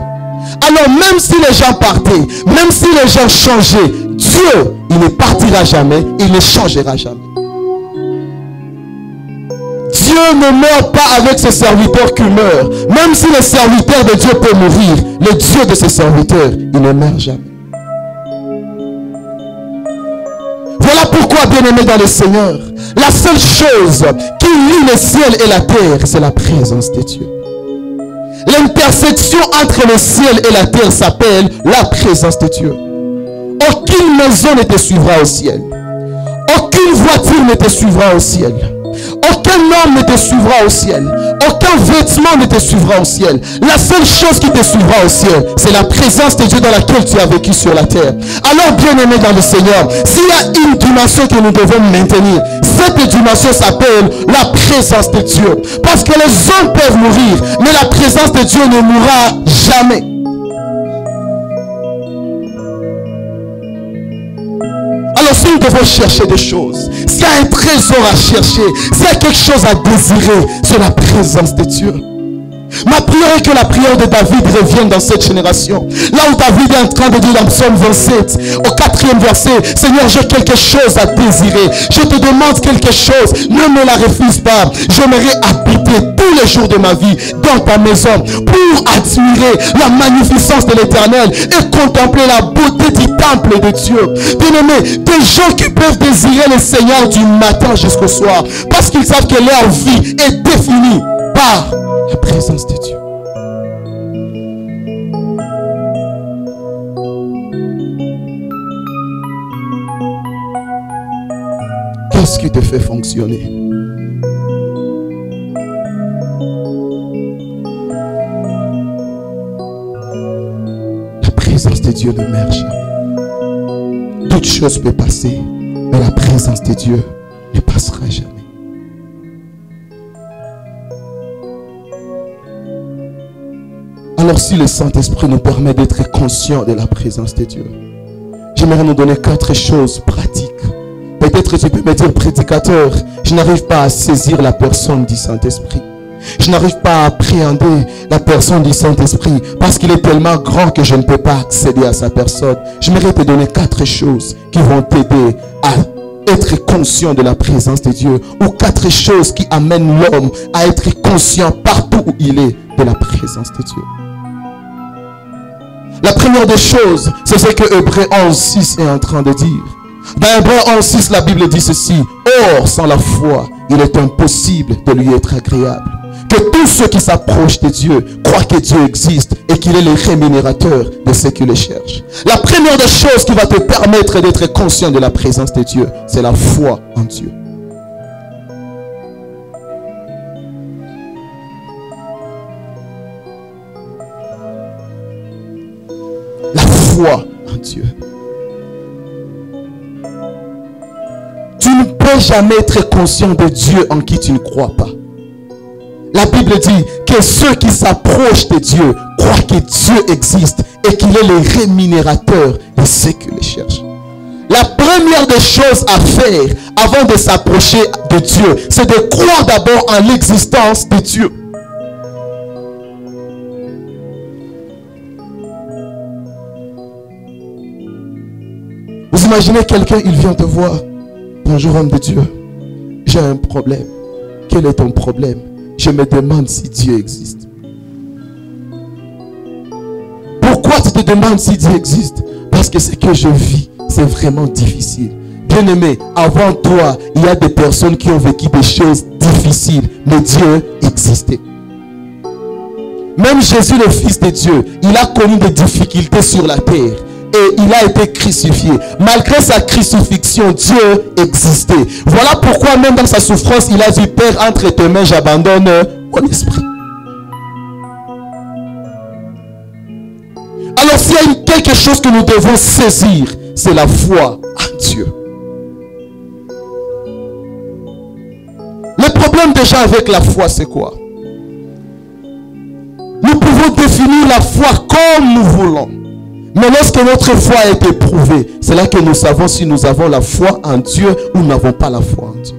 Alors même si les gens partaient, même si les gens changeaient, Dieu, il ne partira jamais, il ne changera jamais. Dieu ne meurt pas avec ses serviteurs qui meurent. Même si le serviteur de Dieu peut mourir, le Dieu de ses serviteurs, il ne meurt jamais. Voilà pourquoi, bien-aimés dans le Seigneur, la seule chose qui lie le ciel et la terre, c'est la présence de Dieu. L'intersection entre le ciel et la terre s'appelle la présence de Dieu. Aucune maison ne te suivra au ciel. Aucune voiture ne te suivra au ciel. Aucun homme ne te suivra au ciel. Aucun vêtement ne te suivra au ciel. La seule chose qui te suivra au ciel, c'est la présence de Dieu dans laquelle tu as vécu sur la terre. Alors, bien-aimé dans le Seigneur, s'il y a une dimension que nous devons maintenir, cette dimension s'appelle la présence de Dieu. Parce que les hommes peuvent mourir, mais la présence de Dieu ne mourra jamais. Alors si nous devons chercher des choses, s'il y a un trésor à chercher, s'il y a quelque chose à désirer, c'est la présence de Dieu. Ma prière est que la prière de David revienne dans cette génération. Là où David est en train de dire dans Psaume 27, au 4e verset: Seigneur, j'ai quelque chose à désirer. Je te demande quelque chose, ne me la refuse pas. J'aimerais habiter tous les jours de ma vie dans ta maison pour admirer la magnificence de l'Éternel et contempler la beauté du temple de Dieu. Bien-aimés, des gens qui peuvent désirer le Seigneur du matin jusqu'au soir parce qu'ils savent que leur vie est définie par la présence de Dieu. Qu'est-ce qui te fait fonctionner? La présence de Dieu ne meurt jamais. Toute chose peut passer, mais la présence de Dieu ne passera jamais. Alors si le Saint-Esprit nous permet d'être conscients de la présence de Dieu, j'aimerais nous donner 4 choses pratiques. Peut-être tu peux me dire: prédicateur, je n'arrive pas à saisir la personne du Saint-Esprit. Je n'arrive pas à appréhender la personne du Saint-Esprit parce qu'il est tellement grand que je ne peux pas accéder à sa personne. J'aimerais te donner 4 choses qui vont t'aider à être conscient de la présence de Dieu, ou 4 choses qui amènent l'homme à être conscient partout où il est de la présence de Dieu. La première des choses, c'est ce que Hébreux 11:6 est en train de dire. Dans Hébreux 11:6, la Bible dit ceci. Or, sans la foi, il est impossible de lui être agréable. Que tous ceux qui s'approchent de Dieu croient que Dieu existe et qu'il est le rémunérateur de ceux qui le cherchent. La première des choses qui va te permettre d'être conscient de la présence de Dieu, c'est la foi en Dieu. La foi en Dieu. Tu ne peux jamais être conscient de Dieu en qui tu ne crois pas. La Bible dit que ceux qui s'approchent de Dieu croient que Dieu existe et qu'il est le rémunérateur de ceux qui le cherchent. La première des choses à faire avant de s'approcher de Dieu, c'est de croire d'abord en l'existence de Dieu. Vous imaginez quelqu'un, il vient te voir. Bonjour homme de Dieu, j'ai un problème. Quel est ton problème? Je me demande si Dieu existe. Pourquoi tu te demandes si Dieu existe? Parce que ce que je vis, c'est vraiment difficile. Bien-aimé, avant toi, il y a des personnes qui ont vécu des choses difficiles, mais Dieu existait. Même Jésus, le Fils de Dieu, il a connu des difficultés sur la terre. Et il a été crucifié. Malgré sa crucifixion, Dieu existait. Voilà pourquoi même dans sa souffrance, il a dit, Père, entre tes mains, j'abandonne mon esprit. Alors s'il y a quelque chose que nous devons saisir, c'est la foi en Dieu. Le problème déjà avec la foi, c'est quoi? Nous pouvons définir la foi comme nous voulons. Mais lorsque notre foi est éprouvée, c'est là que nous savons si nous avons la foi en Dieu ou nous n'avons pas la foi en Dieu.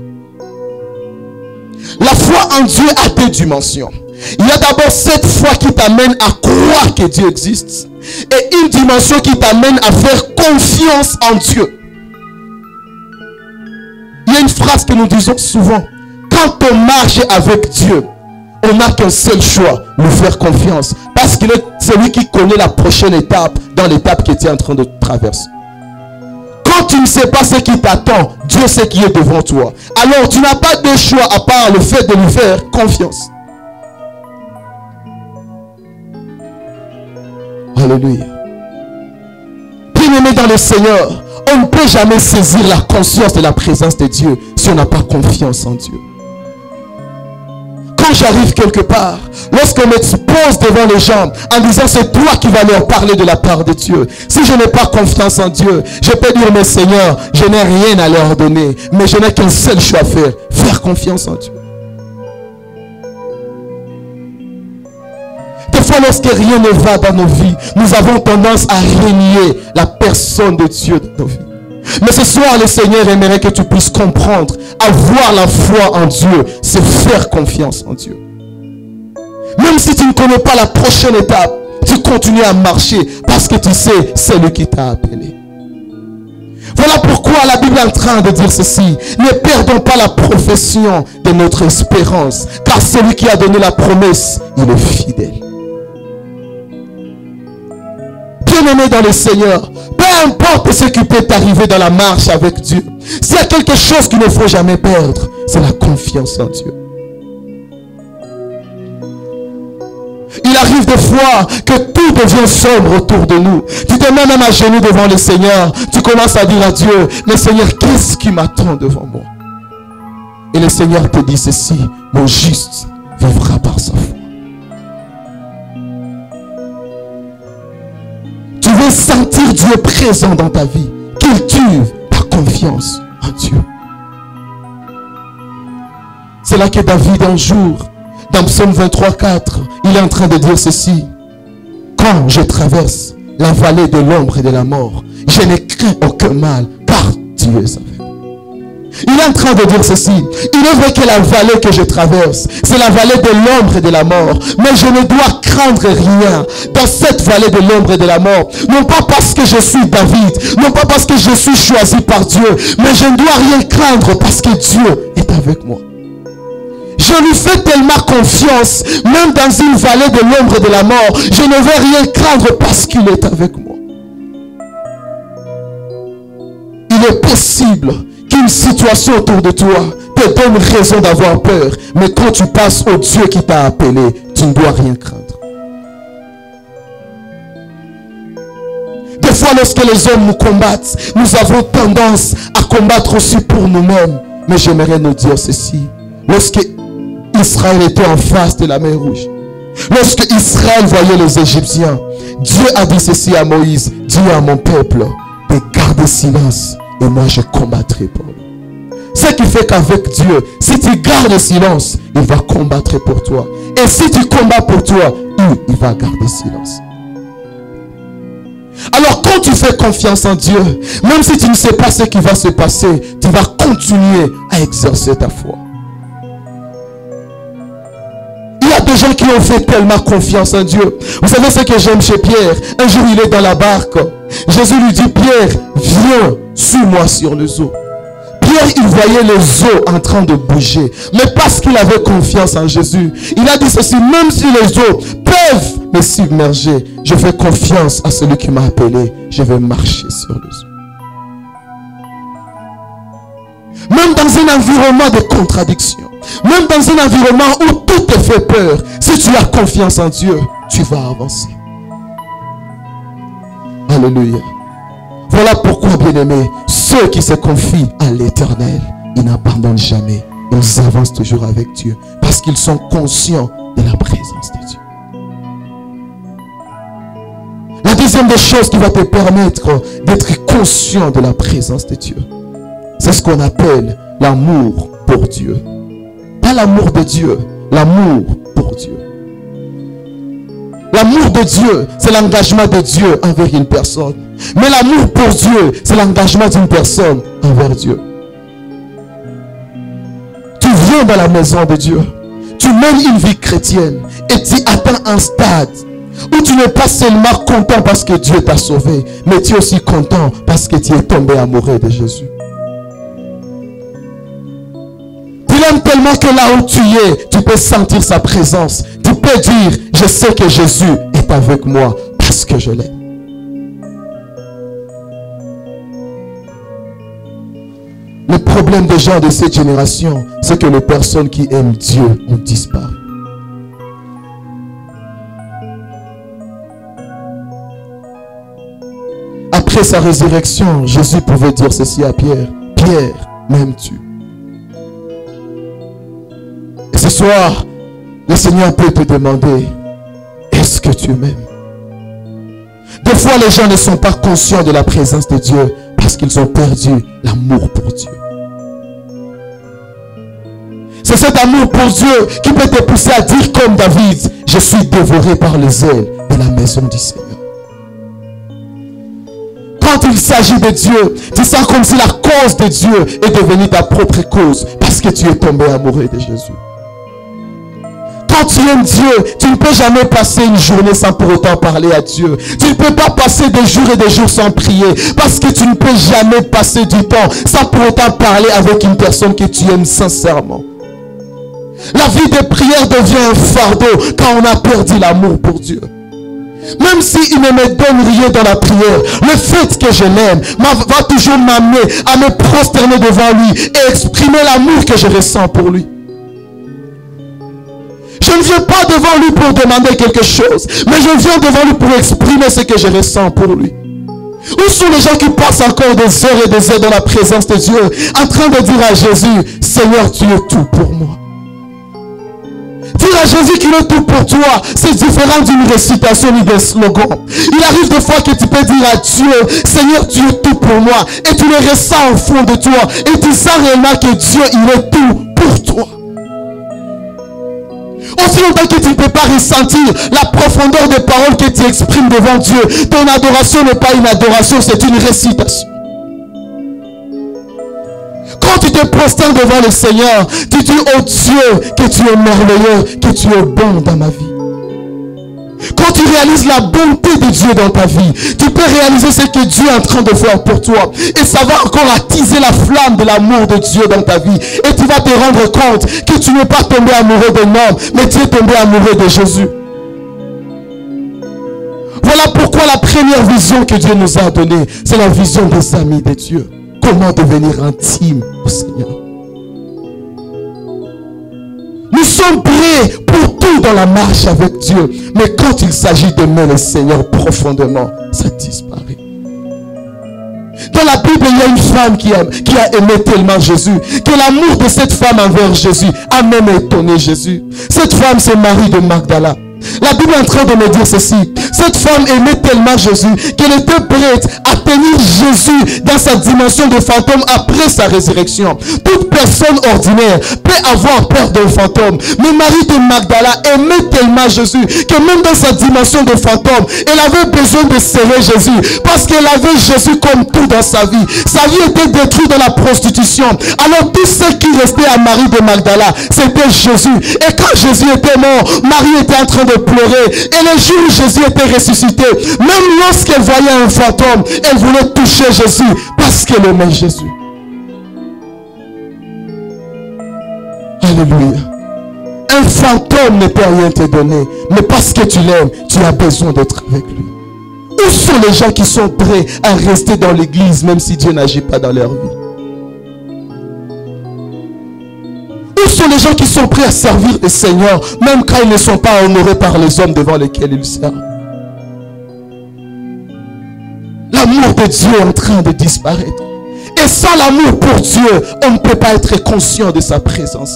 La foi en Dieu a deux dimensions. Il y a d'abord cette foi qui t'amène à croire que Dieu existe. Et une dimension qui t'amène à faire confiance en Dieu. Il y a une phrase que nous disons souvent. Quand on marche avec Dieu, on n'a qu'un seul choix, lui faire confiance. Parce qu'il est celui qui connaît la prochaine étape dans l'étape que tu es en train de traverser. Quand tu ne sais pas ce qui t'attend, Dieu sait qui est devant toi. Alors tu n'as pas de choix à part le fait de lui faire confiance. Alléluia. Bien-aimé dans le Seigneur, on ne peut jamais saisir la conscience de la présence de Dieu si on n'a pas confiance en Dieu. Quand j'arrive quelque part, lorsqu'on m'expose devant les gens en disant c'est toi qui vas leur parler de la part de Dieu. Si je n'ai pas confiance en Dieu, je peux dire mais Seigneur, je n'ai rien à leur donner, mais je n'ai qu'un seul choix à faire, faire confiance en Dieu. Des fois lorsque rien ne va dans nos vies, nous avons tendance à renier la personne de Dieu dans nos vies. Mais ce soir, le Seigneur aimerait que tu puisses comprendre, avoir la foi en Dieu, c'est faire confiance en Dieu. Même si tu ne connais pas la prochaine étape, tu continues à marcher parce que tu sais, c'est lui qui t'a appelé. Voilà pourquoi la Bible est en train de dire ceci. Ne perdons pas la profession de notre espérance, car celui qui a donné la promesse, il est fidèle. Bien-aimé dans le Seigneur, peu importe ce qui peut t'arriver dans la marche avec Dieu, s'il y a quelque chose qu'il ne faut jamais perdre, c'est la confiance en Dieu. Il arrive des fois que tout devient sombre autour de nous. Tu te mets même à genoux devant le Seigneur. Tu commences à dire à Dieu, mais Seigneur, qu'est-ce qui m'attend devant moi? Et le Seigneur te dit ceci, mon juste vivra par sa foi. Tu veux sentir Dieu présent dans ta vie. Cultive ta confiance en Dieu. C'est là que David un jour, dans Psaume 23:4, il est en train de dire ceci. Quand je traverse la vallée de l'ombre et de la mort, je ne crains aucun mal, car Dieu est avec moi. Il est en train de dire ceci. Il est vrai que la vallée que je traverse, c'est la vallée de l'ombre et de la mort. Mais je ne dois craindre rien dans cette vallée de l'ombre et de la mort. Non pas parce que je suis David, non pas parce que je suis choisi par Dieu, mais je ne dois rien craindre parce que Dieu est avec moi. Je lui fais tellement confiance, même dans une vallée de l'ombre et de la mort, je ne vais rien craindre parce qu'il est avec moi. Il est possible qu'une situation autour de toi te donne raison d'avoir peur. Mais quand tu passes au Dieu qui t'a appelé, tu ne dois rien craindre. Des fois, lorsque les hommes nous combattent, nous avons tendance à combattre aussi pour nous-mêmes. Mais j'aimerais nous dire ceci. Lorsque Israël était en face de la mer Rouge, lorsque Israël voyait les Égyptiens, Dieu a dit ceci à Moïse: dis à mon peuple de garder silence et moi je combattrai pour lui. Ce qui fait qu'avec Dieu, si tu gardes silence, il va combattre pour toi. Et si tu combats pour toi, il va garder silence. Alors quand tu fais confiance en Dieu, même si tu ne sais pas ce qui va se passer, tu vas continuer à exercer ta foi. Il y a des gens qui ont fait tellement confiance en Dieu. Vous savez ce que j'aime chez Pierre? Un jour il est dans la barque. Jésus lui dit: Pierre, viens, suis-moi sur les eaux. Pierre, il voyait les eaux en train de bouger. Mais parce qu'il avait confiance en Jésus, il a dit ceci: même si les eaux peuvent me submerger, je fais confiance à celui qui m'a appelé. Je vais marcher sur les eaux. Même dans un environnement de contradiction, même dans un environnement où tout te fait peur, si tu as confiance en Dieu, tu vas avancer. Alléluia. Voilà pourquoi, bien-aimés, ceux qui se confient à l'Éternel, ils n'abandonnent jamais. Ils avancent toujours avec Dieu parce qu'ils sont conscients de la présence de Dieu. La deuxième des choses qui va te permettre d'être conscient de la présence de Dieu, c'est ce qu'on appelle l'amour pour Dieu. Pas l'amour de Dieu, l'amour pour Dieu. L'amour de Dieu, c'est l'engagement de Dieu envers une personne. Mais l'amour pour Dieu, c'est l'engagement d'une personne envers Dieu. Tu viens dans la maison de Dieu, tu mènes une vie chrétienne et tu atteins un stade où tu n'es pas seulement content parce que Dieu t'a sauvé, mais tu es aussi content parce que tu es tombé amoureux de Jésus. Tu l'aimes tellement que là où tu es, tu peux sentir sa présence. Tu peux dire: je sais que Jésus est avec moi parce que je l'aime. Le problème des gens de cette génération, c'est que les personnes qui aiment Dieu ont disparu. Après sa résurrection, Jésus pouvait dire ceci à Pierre: Pierre, m'aimes-tu? Et ce soir, le Seigneur peut te demander: est-ce que tu m'aimes? Des fois, les gens ne sont pas conscients de la présence de Dieu parce qu'ils ont perdu l'amour pour Dieu. C'est cet amour pour Dieu qui peut te pousser à dire comme David: je suis dévoré par les ailes de la maison du Seigneur. Quand il s'agit de Dieu, tu sens comme si la cause de Dieu est devenue ta propre cause parce que tu es tombé amoureux de Jésus. Quand tu aimes Dieu, tu ne peux jamais passer une journée sans pour autant parler à Dieu. Tu ne peux pas passer des jours et des jours sans prier parce que tu ne peux jamais passer du temps sans pour autant parler avec une personne que tu aimes sincèrement. La vie de prière devient un fardeau quand on a perdu l'amour pour Dieu. Même s'il ne me donne rien dans la prière, le fait que je l'aime va toujours m'amener à me prosterner devant lui et exprimer l'amour que je ressens pour lui. Je ne viens pas devant lui pour demander quelque chose, mais je viens devant lui pour exprimer ce que je ressens pour lui. Où sont les gens qui passent encore des heures et des heures dans la présence de Dieu, en train de dire à Jésus: Seigneur, tu es tout pour moi. Dire à Jésus qu'il est tout pour toi, c'est différent d'une récitation ni d'un slogan. Il arrive des fois que tu peux dire à Dieu: Seigneur, tu es tout pour moi. Et tu le ressens au fond de toi. Et tu sens réellement que Dieu, il est tout pour toi. Aussi longtemps que tu ne peux pas ressentir la profondeur des paroles que tu exprimes devant Dieu, ton adoration n'est pas une adoration, c'est une récitation. Quand tu te prosternes devant le Seigneur, tu dis: oh Dieu, que tu es merveilleux, que tu es bon dans ma vie. Quand tu réalises la bonté de Dieu dans ta vie, tu peux réaliser ce que Dieu est en train de faire pour toi. Et ça va encore attiser la flamme de l'amour de Dieu dans ta vie. Et tu vas te rendre compte que tu n'es pas tombé amoureux d'un homme, mais tu es tombé amoureux de Jésus. Voilà pourquoi la première vision que Dieu nous a donnée, c'est la vision des amis de Dieu. Comment devenir intime au Seigneur? Nous sommes prêts pour tout dans la marche avec Dieu. Mais quand il s'agit d'aimer le Seigneur profondément, ça disparaît. Dans la Bible, il y a une femme qui a aimé tellement Jésus, que l'amour de cette femme envers Jésus a même étonné Jésus. Cette femme, c'est Marie de Magdala. La Bible est en train de me dire ceci. Cette femme aimait tellement Jésus qu'elle était prête à tenir Jésus dans sa dimension de fantôme après sa résurrection. Toute personne ordinaire peut avoir peur d'un fantôme. Mais Marie de Magdala aimait tellement Jésus que même dans sa dimension de fantôme, elle avait besoin de serrer Jésus. Parce qu'elle avait Jésus comme tout dans sa vie. Sa vie était détruite dans la prostitution. Alors tout ce qui restait à Marie de Magdala, c'était Jésus. Et quand Jésus était mort, Marie était en train de pleurer. Et le jour où Jésus était ressuscité, même lorsqu'elle voyait un fantôme, elle voulait toucher Jésus parce qu'elle aimait Jésus. Alléluia. Un fantôme ne peut rien te donner, mais parce que tu l'aimes, tu as besoin d'être avec lui. Où sont les gens qui sont prêts à rester dans l'église même si Dieu n'agit pas dans leur vie? Où sont les gens qui sont prêts à servir le Seigneur même quand ils ne sont pas honorés par les hommes devant lesquels ils servent? L'amour de Dieu est en train de disparaître. Et sans l'amour pour Dieu, on ne peut pas être conscient de sa présence.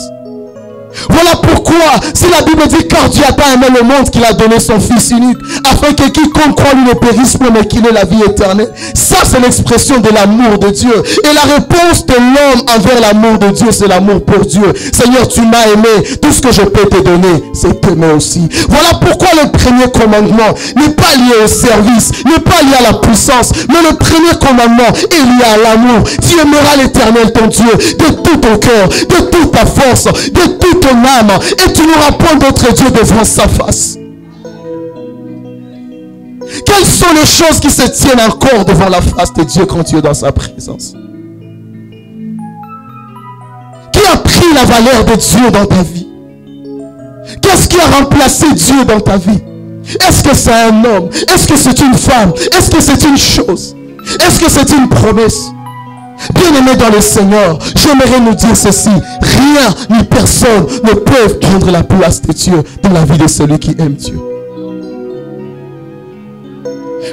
Voilà pourquoi, si la Bible dit car Dieu a tant aimé le monde qu'il a donné son Fils unique, afin que quiconque croit lui ne périsse point mais qu'il ait la vie éternelle. Ça c'est l'expression de l'amour de Dieu. Et la réponse de l'homme envers l'amour de Dieu, c'est l'amour pour Dieu. Seigneur, tu m'as aimé, tout ce que je peux te donner, c'est t'aimer aussi. Voilà pourquoi le premier commandement n'est pas lié au service, n'est pas lié à la puissance, mais le premier commandement est lié à l'amour. Tu aimeras l'Éternel ton Dieu de tout ton cœur, de toute ta force, de toute ton âme, et tu n'auras point d'autre Dieu devant sa face. Quelles sont les choses qui se tiennent encore devant la face de Dieu quand tu es dans sa présence? Qui a pris la valeur de Dieu dans ta vie? Qu'est-ce qui a remplacé Dieu dans ta vie? Est-ce que c'est un homme? Est-ce que c'est une femme? Est-ce que c'est une chose? Est-ce que c'est une promesse? Bien-aimés dans le Seigneur, j'aimerais nous dire ceci. Rien ni personne ne peut prendre la place de Dieu dans la vie de celui qui aime Dieu.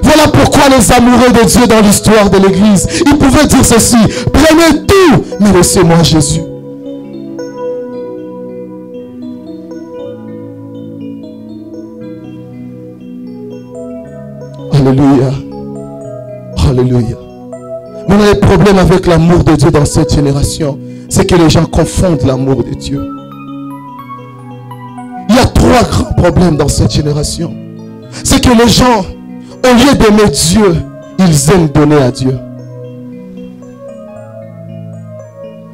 Voilà pourquoi les amoureux de Dieu dans l'histoire de l'Église, ils pouvaient dire ceci: prenez tout, mais laissez-moi Jésus. Alléluia. Alléluia. Mais le problème avec l'amour de Dieu dans cette génération, c'est que les gens confondent l'amour de Dieu. Il y a trois grands problèmes dans cette génération. C'est que les gens, au lieu d'aimer Dieu, ils aiment donner à Dieu.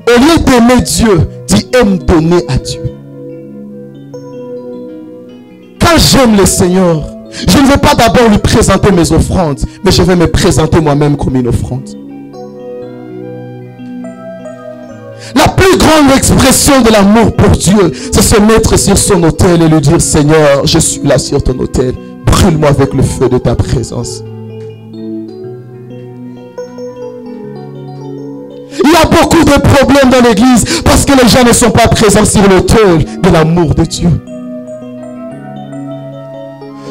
Au lieu d'aimer Dieu, ils aiment donner à Dieu. Quand j'aime le Seigneur, je ne vais pas d'abord lui présenter mes offrandes, mais je vais me présenter moi-même comme une offrande. La plus grande expression de l'amour pour Dieu, c'est se mettre sur son autel et lui dire: Seigneur, je suis là sur ton autel. Brûle-moi avec le feu de ta présence. Il y a beaucoup de problèmes dans l'église parce que les gens ne sont pas présents sur l'autel de l'amour de Dieu.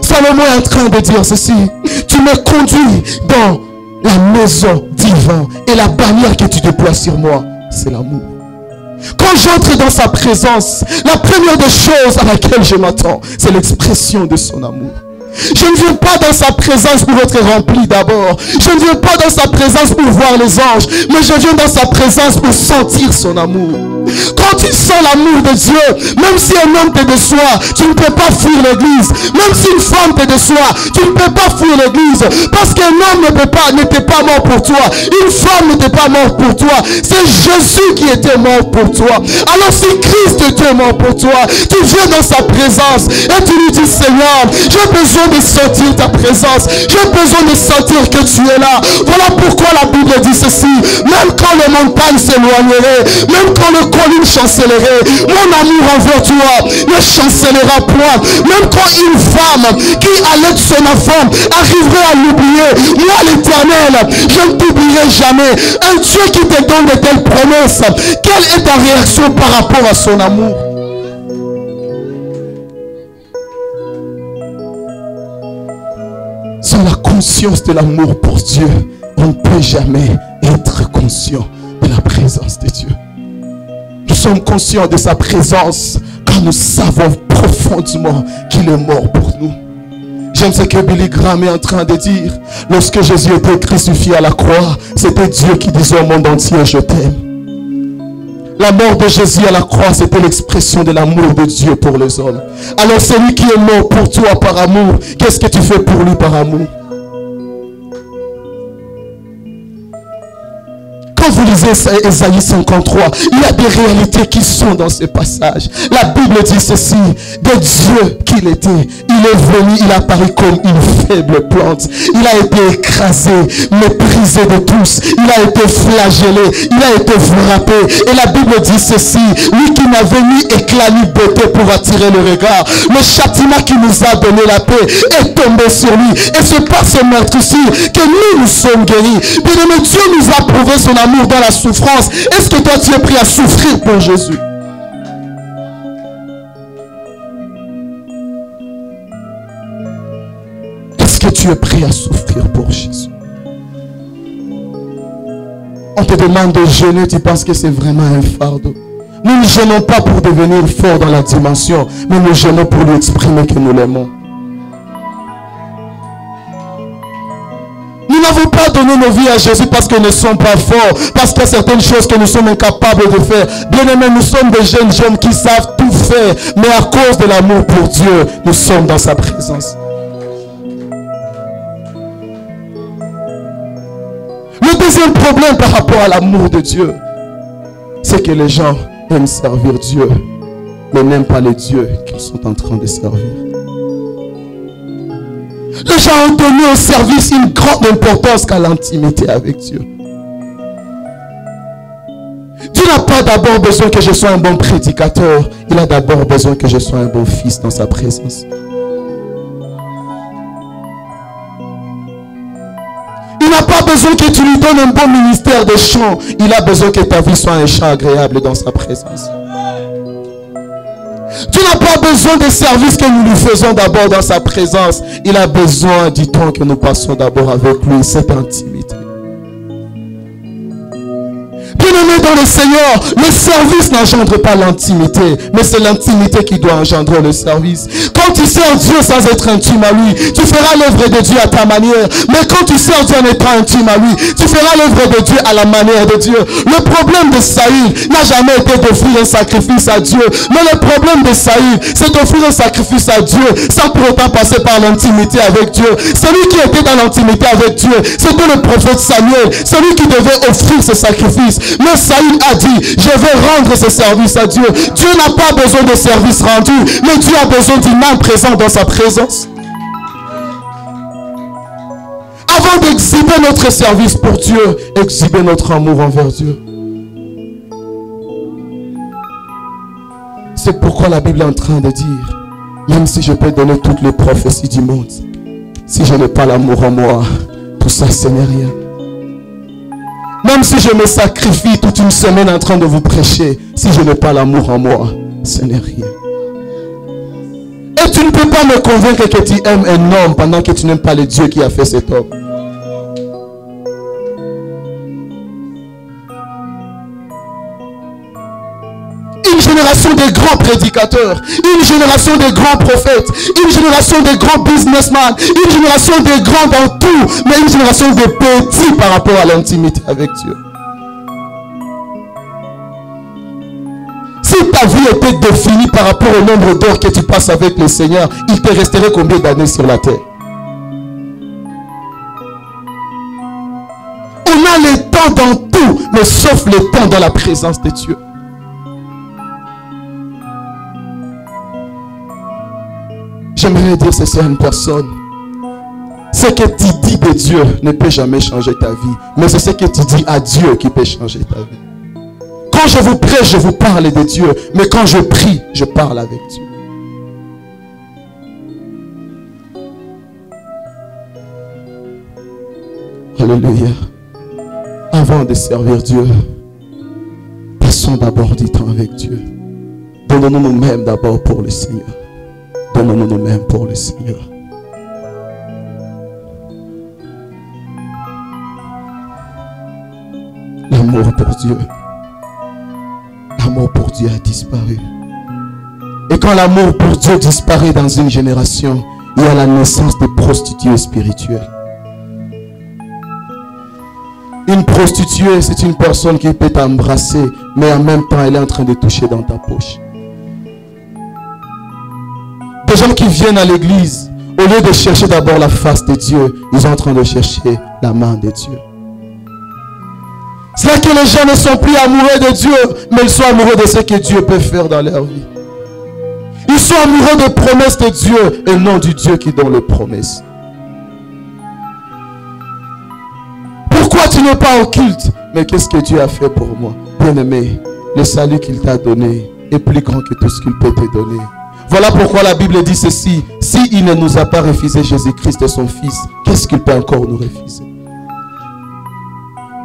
Salomon est en train de dire ceci: tu me conduis dans la maison divine et la bannière que tu déploies sur moi, c'est l'amour. Quand j'entre dans sa présence, la première des choses à laquelle je m'attends, c'est l'expression de son amour. Je ne viens pas dans sa présence pour être rempli d'abord. Je ne viens pas dans sa présence pour voir les anges, mais je viens dans sa présence pour sentir son amour. Quand tu sens l'amour de Dieu, même si un homme te déçoit, tu ne peux pas fuir l'église. Même si une femme te déçoit, tu ne peux pas fuir l'église. Parce qu'un homme n'était pas mort pour toi. Une femme n'était pas morte pour toi. C'est Jésus qui était mort pour toi. Alors si Christ était mort pour toi, tu viens dans sa présence et tu lui dis: Seigneur, j'ai besoin besoin de sentir ta présence. J'ai besoin de sentir que tu es là. Voilà pourquoi la Bible dit ceci. Même quand les montagnes s'éloigneraient, même quand les collines chancelleraient, mon amour envers toi ne chancellera point. Même quand une femme qui allait de son enfant arriverait à l'oublier, moi l'Éternel, je ne t'oublierai jamais. Un Dieu qui te donne de telles promesses, quelle est ta réaction par rapport à son amour? Sans la conscience de l'amour pour Dieu, on ne peut jamais être conscient de la présence de Dieu. Nous sommes conscients de sa présence quand nous savons profondément qu'il est mort pour nous. J'aime ce que Billy Graham est en train de dire. Lorsque Jésus était crucifié à la croix, c'était Dieu qui disait au monde entier, je t'aime. La mort de Jésus à la croix, c'était l'expression de l'amour de Dieu pour les hommes. Alors celui qui est mort pour toi par amour, qu'est-ce que tu fais pour lui par amour? Quand vous lisez Ésaïe 53, il y a des réalités qui sont dans ce passage. La Bible dit ceci, de Dieu qu'il était, il est venu, il a paru comme une faible plante. Il a été écrasé, méprisé de tous. Il a été flagellé, il a été frappé. Et la Bible dit ceci, lui qui n'avait ni éclat ni beauté pour attirer le regard, le châtiment qui nous a donné la paix est tombé sur lui. Et c'est par ce meurtre-ci que nous sommes guéris. Bien-aimé, Dieu nous a prouvé son amour dans la souffrance. Est-ce que toi tu es prêt à souffrir pour Jésus? Est-ce que tu es prêt à souffrir pour Jésus? On te demande de jeûner, tu penses que c'est vraiment un fardeau. Nous ne jeûnons pas pour devenir forts dans la dimension, mais nous jeûnons pour lui exprimer que nous l'aimons. Nous n'avons pas donné nos vies à Jésus parce que nous ne sommes pas forts, parce qu'il y a certaines choses que nous sommes incapables de faire. Bien aimés, nous sommes des jeunes hommes qui savent tout faire, mais à cause de l'amour pour Dieu, nous sommes dans sa présence. Le deuxième problème par rapport à l'amour de Dieu, c'est que les gens aiment servir Dieu, mais n'aiment pas le Dieu qu'ils sont en train de servir. Les gens ont donné au service une grande importance qu'à l'intimité avec Dieu. Dieu n'a pas d'abord besoin que je sois un bon prédicateur. Il a d'abord besoin que je sois un bon fils dans sa présence. Il n'a pas besoin que tu lui donnes un bon ministère de chant. Il a besoin que ta vie soit un chant agréable dans sa présence. Tu n'as pas besoin des services que nous lui faisons d'abord dans sa présence. Il a besoin du temps que nous passons d'abord avec lui, cette intimité. Bien-aimé dans le Seigneur, le service n'engendre pas l'intimité, mais c'est l'intimité qui doit engendrer le service. Quand tu sers Dieu sans être intime à lui, tu feras l'œuvre de Dieu à ta manière. Mais quand tu sers Dieu en étant intime à lui, tu feras l'œuvre de Dieu à la manière de Dieu. Le problème de Saül n'a jamais été d'offrir un sacrifice à Dieu. Mais le problème de Saül, c'est d'offrir un sacrifice à Dieu sans pour autant passer par l'intimité avec Dieu. Celui qui était dans l'intimité avec Dieu, c'était le prophète Samuel, celui qui devait offrir ce sacrifice. Mais Saül a dit, je vais rendre ce service à Dieu. Dieu n'a pas besoin de service rendu, mais Dieu a besoin d'une âme présente dans sa présence. Avant d'exhiber notre service pour Dieu, exhiber notre amour envers Dieu. C'est pourquoi la Bible est en train de dire, même si je peux donner toutes les prophéties du monde, si je n'ai pas l'amour en moi, tout ça ce n'est rien. Même si je me sacrifie toute une semaine en train de vous prêcher, si je n'ai pas l'amour en moi, ce n'est rien. Et tu ne peux pas me convaincre que tu aimes un homme pendant que tu n'aimes pas le Dieu qui a fait cet homme. Une génération de grands prédicateurs, une génération de grands prophètes, une génération de grands businessmen, une génération de grands dans tout, mais une génération de petits par rapport à l'intimité avec Dieu. Si ta vie était définie par rapport au nombre d'heures que tu passes avec le Seigneur, il te resterait combien d'années sur la terre? On a le temps dans tout, mais sauf le temps dans la présence de Dieu. J'aimerais dire ceci à une personne. Ce que tu dis de Dieu ne peut jamais changer ta vie. Mais c'est ce que tu dis à Dieu qui peut changer ta vie. Quand je vous prêche, je vous parle de Dieu. Mais quand je prie, je parle avec Dieu. Alléluia. Avant de servir Dieu, passons d'abord du temps avec Dieu. Donnons-nous nous-mêmes d'abord pour le Seigneur. Donnons-nous nous-mêmes pour le Seigneur. L'amour pour Dieu a disparu. Et quand l'amour pour Dieu disparaît dans une génération, il y a la naissance des prostituées spirituelles. Une prostituée, c'est une personne qui peut t'embrasser, mais en même temps, elle est en train de toucher dans ta poche. Des gens qui viennent à l'église, au lieu de chercher d'abord la face de Dieu, ils sont en train de chercher la main de Dieu. C'est là que les gens ne sont plus amoureux de Dieu, mais ils sont amoureux de ce que Dieu peut faire dans leur vie. Ils sont amoureux des promesses de Dieu et non du Dieu qui donne les promesses. Pourquoi tu n'es pas au culte? Mais qu'est-ce que Dieu a fait pour moi? Bien-aimé, le salut qu'il t'a donné est plus grand que tout ce qu'il peut te donner. Voilà pourquoi la Bible dit ceci. S'il ne nous a pas refusé Jésus-Christ et son Fils, qu'est-ce qu'il peut encore nous refuser?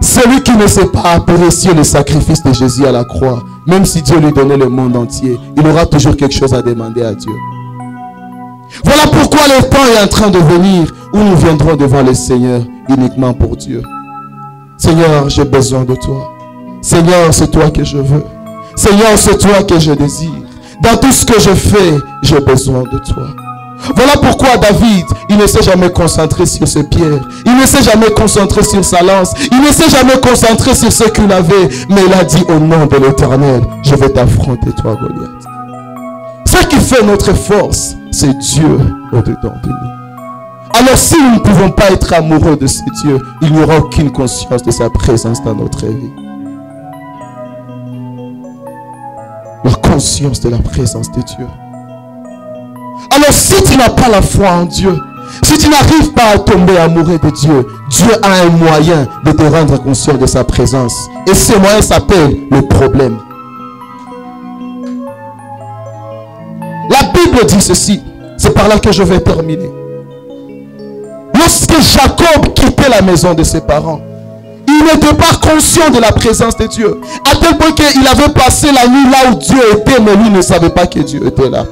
Celui qui ne sait pas apprécier le sacrifice de Jésus à la croix, même si Dieu lui donnait le monde entier, il aura toujours quelque chose à demander à Dieu. Voilà pourquoi le temps est en train de venir où nous viendrons devant le Seigneur uniquement pour Dieu. Seigneur, j'ai besoin de toi. Seigneur, c'est toi que je veux. Seigneur, c'est toi que je désire. Dans tout ce que je fais, j'ai besoin de toi. Voilà pourquoi David, il ne s'est jamais concentré sur ses pierres. Il ne s'est jamais concentré sur sa lance. Il ne s'est jamais concentré sur ce qu'il avait. Mais il a dit au nom de l'Éternel, je vais t'affronter toi, Goliath. Ce qui fait notre force, c'est Dieu au-dedans de nous. Alors si nous ne pouvons pas être amoureux de ce Dieu, il n'y aura aucune conscience de sa présence dans notre vie. La conscience de la présence de Dieu. Alors si tu n'as pas la foi en Dieu, si tu n'arrives pas à tomber amoureux de Dieu, Dieu a un moyen de te rendre conscient de sa présence. Et ce moyen s'appelle le problème. La Bible dit ceci. C'est par là que je vais terminer. Lorsque Jacob quittait la maison de ses parents, il n'était pas conscient de la présence de Dieu. À tel point qu'il avait passé la nuit là où Dieu était, mais lui ne savait pas que Dieu était là.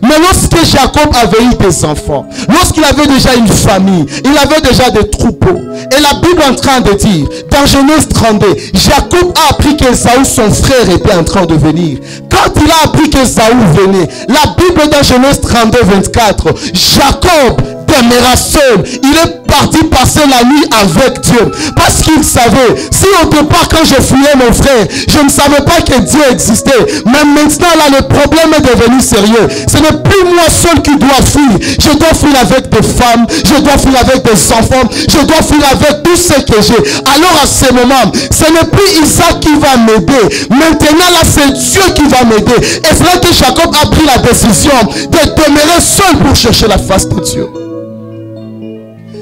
Mais lorsque Jacob avait eu des enfants, lorsqu'il avait déjà une famille, il avait déjà des troupeaux. Et la Bible est en train de dire, dans Genèse 32, Jacob a appris qu'Ésaü, son frère, était en train de venir. Quand il a appris qu'Ésaü venait, la Bible dans Genèse 32, 24, Jacob demeura seul. Il est parti passer la nuit avec Dieu. Parce qu'il savait, si au départ quand je fuyais mon frère, je ne savais pas que Dieu existait. Mais maintenant là, le problème est devenu sérieux. Ce n'est plus moi seul qui dois fuir. Je dois fuir avec des femmes, je dois fuir avec des enfants, je dois fuir avec tout ce que j'ai. Alors à ce moment, ce n'est plus Isaac qui va m'aider. Maintenant là, c'est Dieu qui va m'aider. Et c'est là que Jacob a pris la décision de demeurer seul pour chercher la face de Dieu.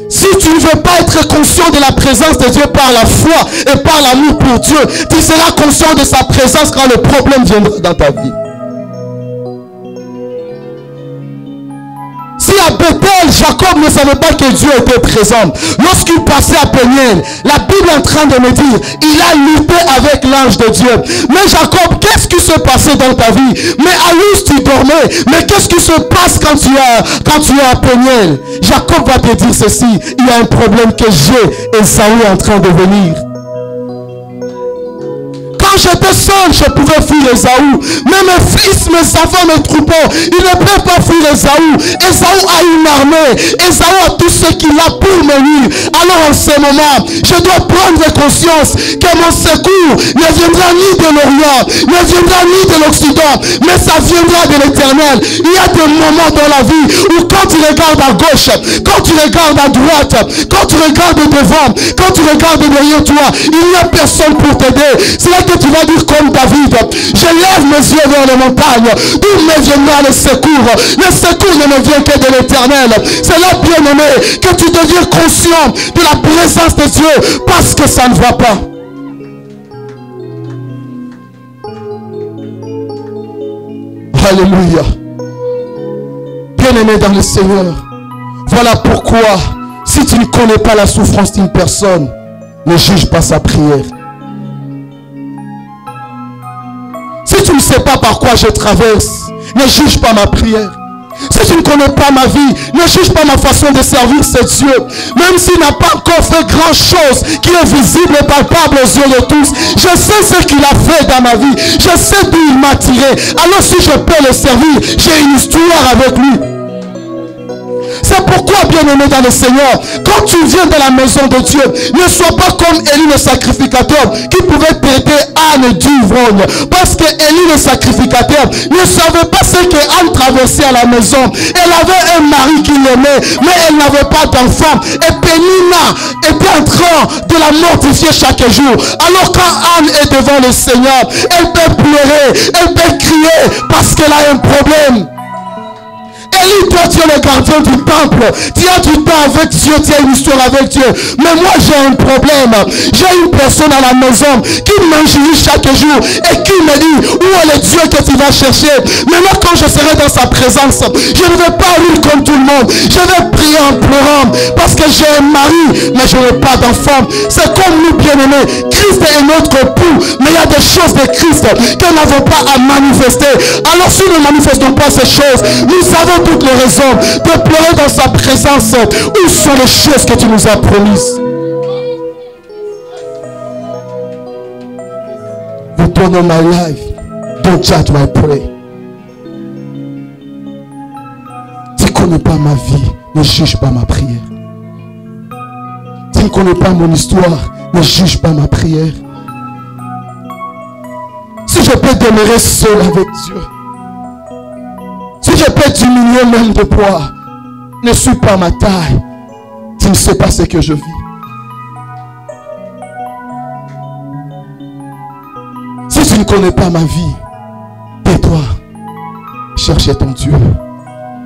Si tu ne veux pas être conscient de la présence de Dieu par la foi et par l'amour pour Dieu, tu seras conscient de sa présence quand le problème viendra dans ta vie. Si à Bethel, Jacob ne savait pas que Dieu était présent, lorsqu'il passait à Péniel, la Bible est en train de me dire, il a lutté avec l'ange de Dieu. Mais Jacob, qu'est-ce qui se passait dans ta vie? Mais à Luz, tu dormais. Mais qu'est-ce qui se passe quand tu es à Péniel? Jacob va te dire ceci, il y a un problème que j'ai, Ésaü est en train de venir. Quand j'étais seul, je pouvais fuir Ésaü. Mais mes fils, mes enfants, mes troupeaux, ils ne peuvent pas fuir Ésaü. Ésaü a une armée. Ésaü a tout ce qu'il a pour me nuire. Alors en ce moment, je dois prendre conscience que mon secours ne viendra ni de l'Orient, ne viendra ni de l'Occident, mais ça viendra de l'Éternel. Il y a des moments dans la vie où quand tu regardes à gauche, quand tu regardes à droite, quand tu regardes devant, quand tu regardes derrière toi, il n'y a personne pour t'aider. C'est là que tu Tu vas dire comme David, je lève mes yeux vers les montagnes, d'où me viendra le secours. Le secours ne me vient que de l'Éternel. C'est là, bien-aimé, que tu deviens conscient de la présence de Dieu, parce que ça ne va pas. Alléluia. Bien-aimé dans le Seigneur, voilà pourquoi, si tu ne connais pas la souffrance d'une personne, ne juge pas sa prière. Si tu ne sais pas par quoi je traverse, ne juge pas ma prière. Si tu ne connais pas ma vie, ne juge pas ma façon de servir ce Dieu. Même s'il n'a pas encore fait grand chose qui est visible et palpable aux yeux de tous, je sais ce qu'il a fait dans ma vie. Je sais d'où il m'a tiré. Alors si je peux le servir, j'ai une histoire avec lui. C'est pourquoi, bien-aimé dans le Seigneur, quand tu viens dans la maison de Dieu, ne sois pas comme Élie le sacrificateur qui pouvait traiter Anne d'ivrogne. Parce que Élie le sacrificateur ne savait pas ce qu'Anne traversait à la maison. Elle avait un mari qui l'aimait, mais elle n'avait pas d'enfant. Et Pénina était en train de la mortifier chaque jour. Alors quand Anne est devant le Seigneur, elle peut pleurer, elle peut crier parce qu'elle a un problème. Élie, toi tu es le gardien du temple, tu as du temps avec Dieu, tu as une histoire avec Dieu. Mais moi j'ai un problème. J'ai une personne à la maison qui m'injurie chaque jour et qui me dit où est le Dieu que tu vas chercher. Maintenant quand je serai dans sa présence, je ne vais pas rire comme tout le monde. Je vais prier en pleurant parce que j'ai un mari mais je n'ai pas d'enfant. C'est comme nous, bien-aimés. Christ est notre époux, mais il y a des choses de Christ que nous n'avons pas à manifester. Alors si nous ne manifestons pas ces choses, nous avons toutes les raisons de pleurer dans sa présence. Où sont les choses que tu nous as promises? You don't know my life, don't judge my prayer. Tu ne connais pas ma vie, ne juge pas ma prière. Tu ne connais pas mon histoire, ne juge pas ma prière. Si je peux demeurer seul avec Dieu, si je peux diminuer même de poids, ne suis pas ma taille. Tu ne sais pas ce que je vis. Si tu ne connais pas ma vie, tais-toi. Cherchez ton Dieu.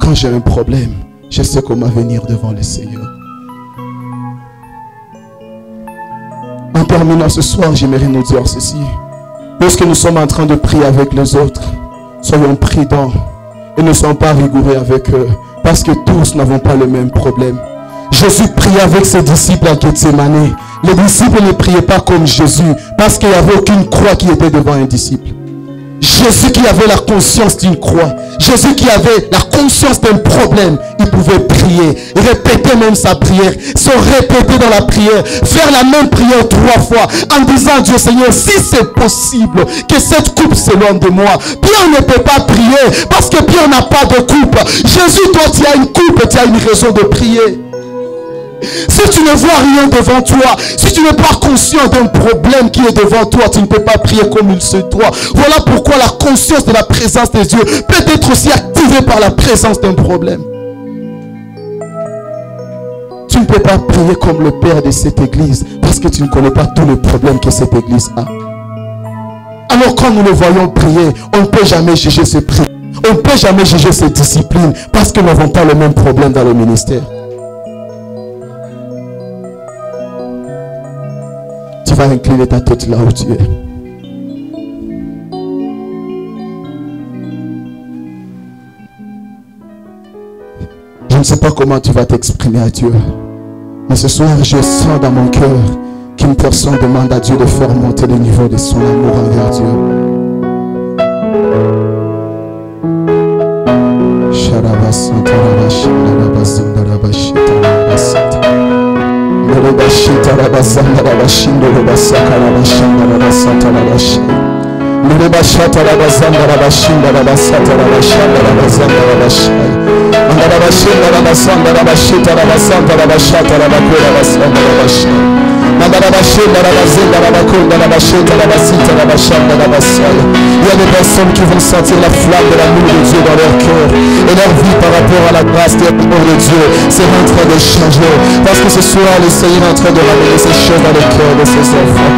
Quand j'ai un problème, je sais comment venir devant le Seigneur. En terminant ce soir, j'aimerais nous dire ceci. Lorsque nous sommes en train de prier avec les autres, soyons prudents. Et ne sont pas rigoureux avec eux, parce que tous n'avons pas le même problème. Jésus priait avec ses disciples à Gethsémane. Les disciples ne priaient pas comme Jésus, parce qu'il n'y avait aucune croix qui était devant un disciple. Jésus qui avait la conscience d'une croix, Jésus qui avait la conscience d'un problème, il pouvait prier, répéter même sa prière, se répéter dans la prière, faire la même prière 3 fois, en disant Dieu Seigneur, si c'est possible que cette coupe s'éloigne de moi. Pierre ne peut pas prier, parce que Pierre n'a pas de coupe. Jésus, toi tu as une coupe, tu as une raison de prier. Si tu ne vois rien devant toi, si tu n'es pas conscient d'un problème qui est devant toi, tu ne peux pas prier comme il se doit. Voilà pourquoi la conscience de la présence de Dieu peut être aussi activée par la présence d'un problème. Tu ne peux pas prier comme le père de cette église parce que tu ne connais pas tous les problèmes que cette église a. Alors quand nous le voyons prier, on ne peut jamais juger ses prières. On ne peut jamais juger ses disciplines parce que nous n'avons pas le même problème dans le ministère. Tu vas incliner ta tête là où tu es. Je ne sais pas comment tu vas t'exprimer à Dieu. Mais ce soir, je sens dans mon cœur qu'une personne demande à Dieu de faire monter le niveau de son amour envers Dieu. Il y a des personnes qui vont sentir la flamme de l'amour de Dieu dans leur cœur. Et leur vie par rapport à la grâce et l'amour de Dieu, c'est en train de changer. Parce que ce soir, le Seigneur est en train de ramener ces choses dans le cœur de ses enfants.